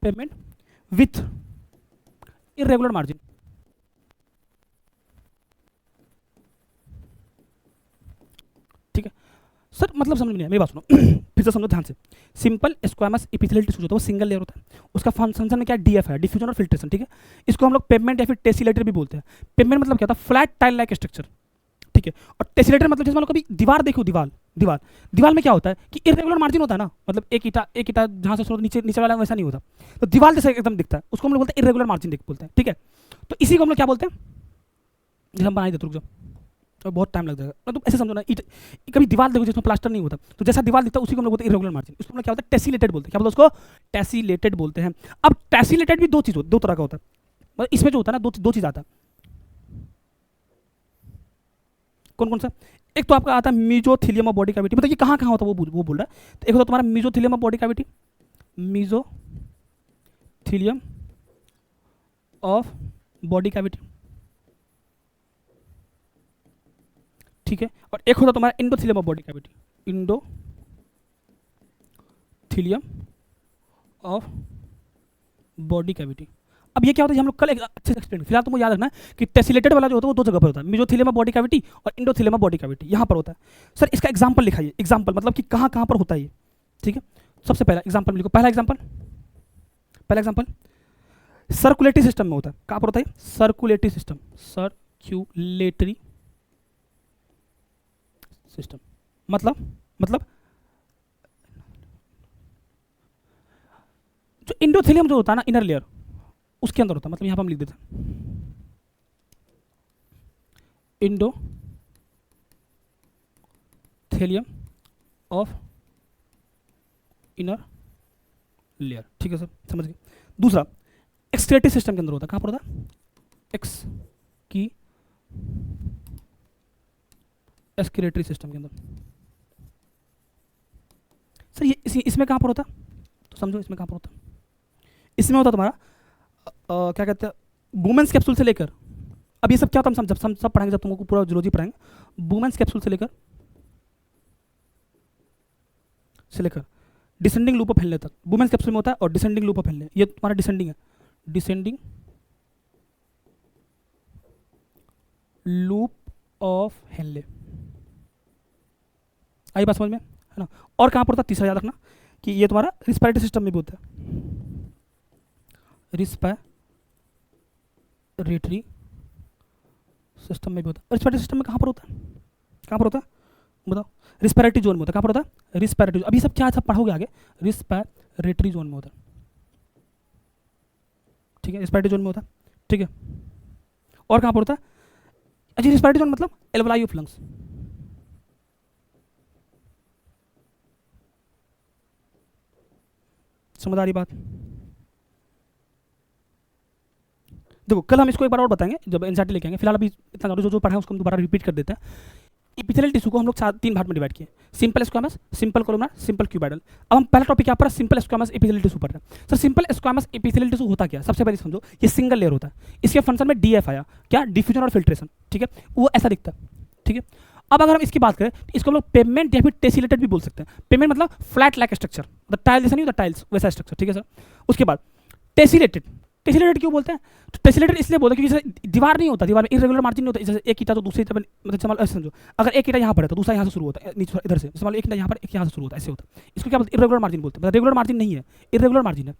pavement with irregular margin, ठीक है। सर मतलब समझ में नहीं आया, मेरी बात सुनो फिर से समझो ध्यान से। सिंपल स्क्वामस एपिथेलियल टिश्यू होता है वो सिंगल लेयर होता है, उसका फंक्शन में क्या है, डीएफ है, डिफ्यूजन और फिल्ट्रेशन, ठीक है। इसको हम लोग पेवमेंट या फिर टेसिलेटेड भी बोलते हैं। पेवमेंट मतलब क्या होता है, फ्लैट टाइल लाइक स्ट्रक्चर, ठीक है। और टेसिलेटेड मतलब जैसे मान लो कभी दीवार देखो, दीवार में क्या होता है कि इरेगुलर मार्जिन होता है ना, मतलब एक ईटा जहाँ से नीचे वाला वैसा नहीं होता, तो दीवार जैसे एकदम दिखता है, उसको हम लोग बोलते हैं इरेगुलर मार्जिन बोलते हैं, ठीक है। तो इसी को हम लोग क्या बोलते हैं, जैसे हम बनाई देते, रुक जाओ तो बहुत टाइम लग जाएगा, मतलब ऐसे समझो ना, कभी दीवार देखो जिसमें प्लास्टर नहीं होता, तो जैसा दीवार दिखता है उसी को हम लोग बोलते हैं इरेगुलर मार्जिन। उसको हम लोग क्या होता है, टेसिलेटेड बोलते हैं। क्या बोलते हैं उसको, टेसिलेटेड बोलते हैं। अब टेसिलेटेड भी दो तरह का होता है, मतलब इसमें जो होता है ना दो चीज आता है। कौन सा, एक तो आपका आता है मीजोथीलियम ऑफ बॉडी कैविटी, मतलब ये कहाँ होता है वो बोल रहा है। तो एक होता है तुम्हारा mesothelium of body cavity, mesothelium of body cavity, ठीक है। और एक होता तुम्हारा endothelium of body cavity, endothelium of body cavity. अब ये क्या होता है हम लोग कल एक अच्छे से एक्सप्लेन, फिलहाल तुमको याद रखना है कि टेसिलेटेड वाला जो होता है वो दो जगह पर होता है, मीजोथीलियम ऑफ बॉडी कैविटी और इंडोथीलियम ऑफ बॉडी कैविटी, यहाँ पर होता है। सर इसका एग्जांपल लिखाइए, एग्जांपल मतलब कि कहाँ पर होता है ये, ठीक है। सबसे पहला एग्जांपल लिखो, पहला एग्जांपल सर्कुलेटरी सिस्टम में होता है। कहाँ पर होता है, सर्कुलेटरी सिस्टम, सर्कुलेटरी सिस्टम मतलब जो इंडोथीलियम जो होता है ना, इनर लेयर, उसके अंदर होता है। मतलब यहां पर हम लिख देते हैं इंडोथीलियम ऑफ इनर लेयर, ठीक है सर, समझ गए। दूसरा एक्सक्रीटरी सिस्टम के अंदर होता है। कहां पर होता है, एक्सक्रीटरी सिस्टम के अंदर। सर ये इसमें कहां पर होता है, तो समझो इसमें कहां पर होता है, इसमें होता तुम्हारा क्या कहते हैं, वुमेन्स कैप्सूल से लेकर, अब ये सब क्या होता है हम सब पढ़ाएंगे जब तुमको पूरा जूलॉजी पढ़ाएंगे। वुमेन्स कैप्सूल से लेकर डिसेंडिंग लूप ऑफ हेनले तक, वुमेन्स कैप्सूल में होता है। और डिसेंडिंग लूप ऑफ हेनले, ये तुम्हारा डिसेंडिंग है, डिसेंडिंग लूप ऑफ हेनले, आई बात समझ में, है ना। और कहां पर होता है, तीसरा याद रखना कि ये तुम्हारा रिस्पिरेटरी सिस्टम में भी होता है, रिस्पिरेटरी सिस्टम में भी होता है। रिस्पिरेटरी सिस्टम में कहां पर होता है, बताओ, रिस्पिरेटरी जोन में होता है। कहां पर होता है, रिस्पिरेटरी, अभी सब क्या सब पढ़ोगे आगे, रिस्पिरेटरी जोन में होता है, ठीक है, रिस्पिरेटरी जोन में होता है, ठीक है। और कहां पर होता है, अच्छा रिस्पिरेटरी जोन मतलब एल्वलाई ऑफ लंग्स, समझ आ रही बात। देखो कल हम इसको एक बार और बताएंगे जब एनसीईआरटी लेके आएंगे, फिलहाल अभी इतना जो पढ़ा है उसको हम दोबारा रिपीट कर देते हैं। एपिथेलियल टिश्यू को हम लोग 3 भाग में डिवाइड किए, simple squamous, simple columnar, simple cuboidal. अब हम पहला टॉपिक क्या पर, सिंपल स्क्वामस एपिथेलियल टिश्यू पर है। Sir simple squamous epithelial tissue होता क्या, सबसे पहले समझो, ये सिंगल लेयर होता है, इसके फंक्शन में डीएफ आया, क्या, डिफ्यूजन और फिल्ट्रेशन, ठीक है, वो ऐसा दिखता है, ठीक है। अब अगर हम इसकी बात करें तो इसको हम लोग पेमेंट या फिर टेसिलेटेड भी बोल सकते हैं। पेमेंट मतलब फ्लैट लाइक स्ट्रक्चर, मतलब टाइल जैसा नहीं होता, टाइल्स वैसा स्ट्रक्चर, ठीक है सर। उसके बाद टेसिलेटेड, टेसिलेटेड क्यों बोलते हैं, तो टेसिलेटेड इसलिए बोलते हैं क्योंकि दीवार नहीं होता, दीवार में इरेगुलर मार्जिन नहीं होता, जैसे एक ईटा तो दूसरी तरफ, मतलब ऐसे समझो, अगर एक ईटा यहाँ पर है तो दूसरा यहाँ से शुरू होता है, नीचे इधर से, जैसे मान लो एक ईटा यहाँ पर, एक यहाँ से शुरू होता है, ऐसे होता है। इसको क्या बोलते हैं, इरेगुलर मार्जिन बोलते हैं, मतलब रेगुलर मार्जिन नहीं है, इरेगुलर मार्जिन है।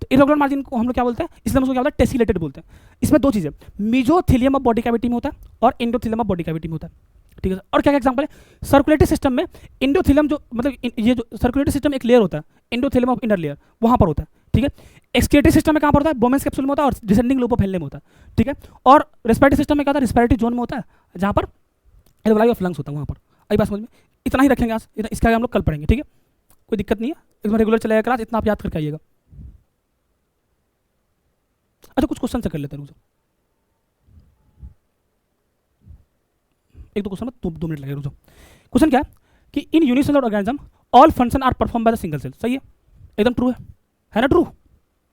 तो इरेगुलर मार्जिन को हम लोग क्या बोलते हैं, इसलिए हम उसको क्या बोलते हैं, टेसिलेटेड बोलते हैं। इसमें दो चीज़ें, मीजोथीलियम ऑफ बॉडी कैविटी में होता है और इंडोथीलियम ऑफ बॉडी कैविटी में होता है, ठीक है। और क्या क्या एग्जांपल है, सर्कुलेटरी सिस्टम में एंडोथेलियम, जो मतलब ये जो सर्कुलेटरी सिस्टम एक लेयर होता है, एंडोथेलियम ऑफ इनर लेयर, वहाँ पर होता है, ठीक है। एक्सक्रीटरी सिस्टम में कहाँ पर होता है, बोमेंस कैप्सूल में होता है, और डिसेंडिंग लूप ऑफ हेनले में होता है, ठीक है। और रेस्पिरेटरी सिस्टम में क्या होता है, रेस्पिरेटरी जोन में होता है, जहाँ पर एल्वोलाई ऑफ लंग्स होता है, वहाँ पर। आई बात समझ में, इतना ही रखेंगे आज, इसके आगे हम लोग कल पढ़ेंगे, ठीक है, कोई दिक्कत नहीं है, इसमें रेगुलर चलेगा क्लास, इतना आप याद करके आइएगा। अच्छा कुछ क्वेश्चन से कर लेते हैं, रुको एक दो क्वेश्चन में 2 मिनट लगेगा, रुको। क्वेश्चन क्या है कि in unicellular organism all function are perform by the single cell, सही है, एकदम ट्रू है ना, ट्रू।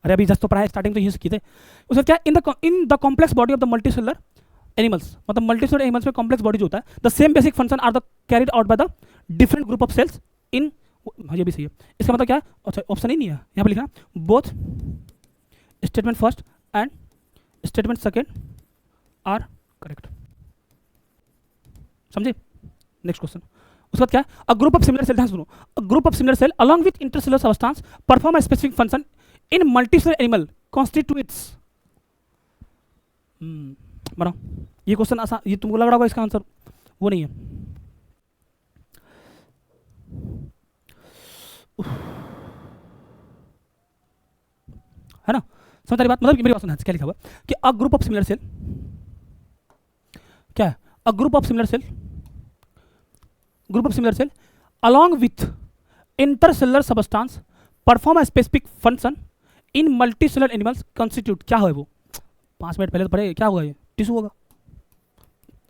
अरे अभी जस्ट तो पढ़ा है, स्टार्टिंग तो यही किए थे। उसमें क्या, in the complex body of the multicellular animals, मतलब मल्टीसेलुलर एनिमल्स में कॉम्प्लेक्स बॉडी जो होता है, the same basic function are the carried out by the different group of cells in, हाँ ये भी सही है। इसका मतलब क्या है, अच्छा ऑप्शन ही नहीं है यहाँ पर लिखना, both statement first and statement second are correct, समझे। नेक्स्ट क्वेश्चन, उसके बाद क्या है, a group of similar cell, ध्यान सुनो, a group of similar cell along with intercellular substance perform a specific function in multicellular animal constitutes, बनाओ। ये question आसान, ये तुमको लग रहा होगा इसका आंसर वो नहीं है, है ना, समझ रही बात, मतलब मेरी बात सुना, क्या लिखा हुआ कि a group of similar cell, क्या है, a group of similar cell, group of similar cell along with intercellular substance perform a specific function in multicellular animals constitute, क्या है वो, 5 मिनट पहले तो पढ़े, क्या होगा ये, टिश्यू होगा,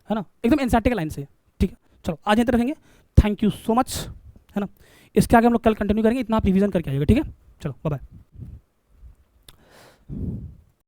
है ना, एकदम एनसीईआरटी लाइन से, ठीक है। चलो आज यहीं तक रखेंगे, थैंक यू सो मच, है ना। इसके आगे हम लोग कल कंटिन्यू करेंगे, इतना आप रिवीजन करके आइएगा, ठीक है। चलो बाय बाय।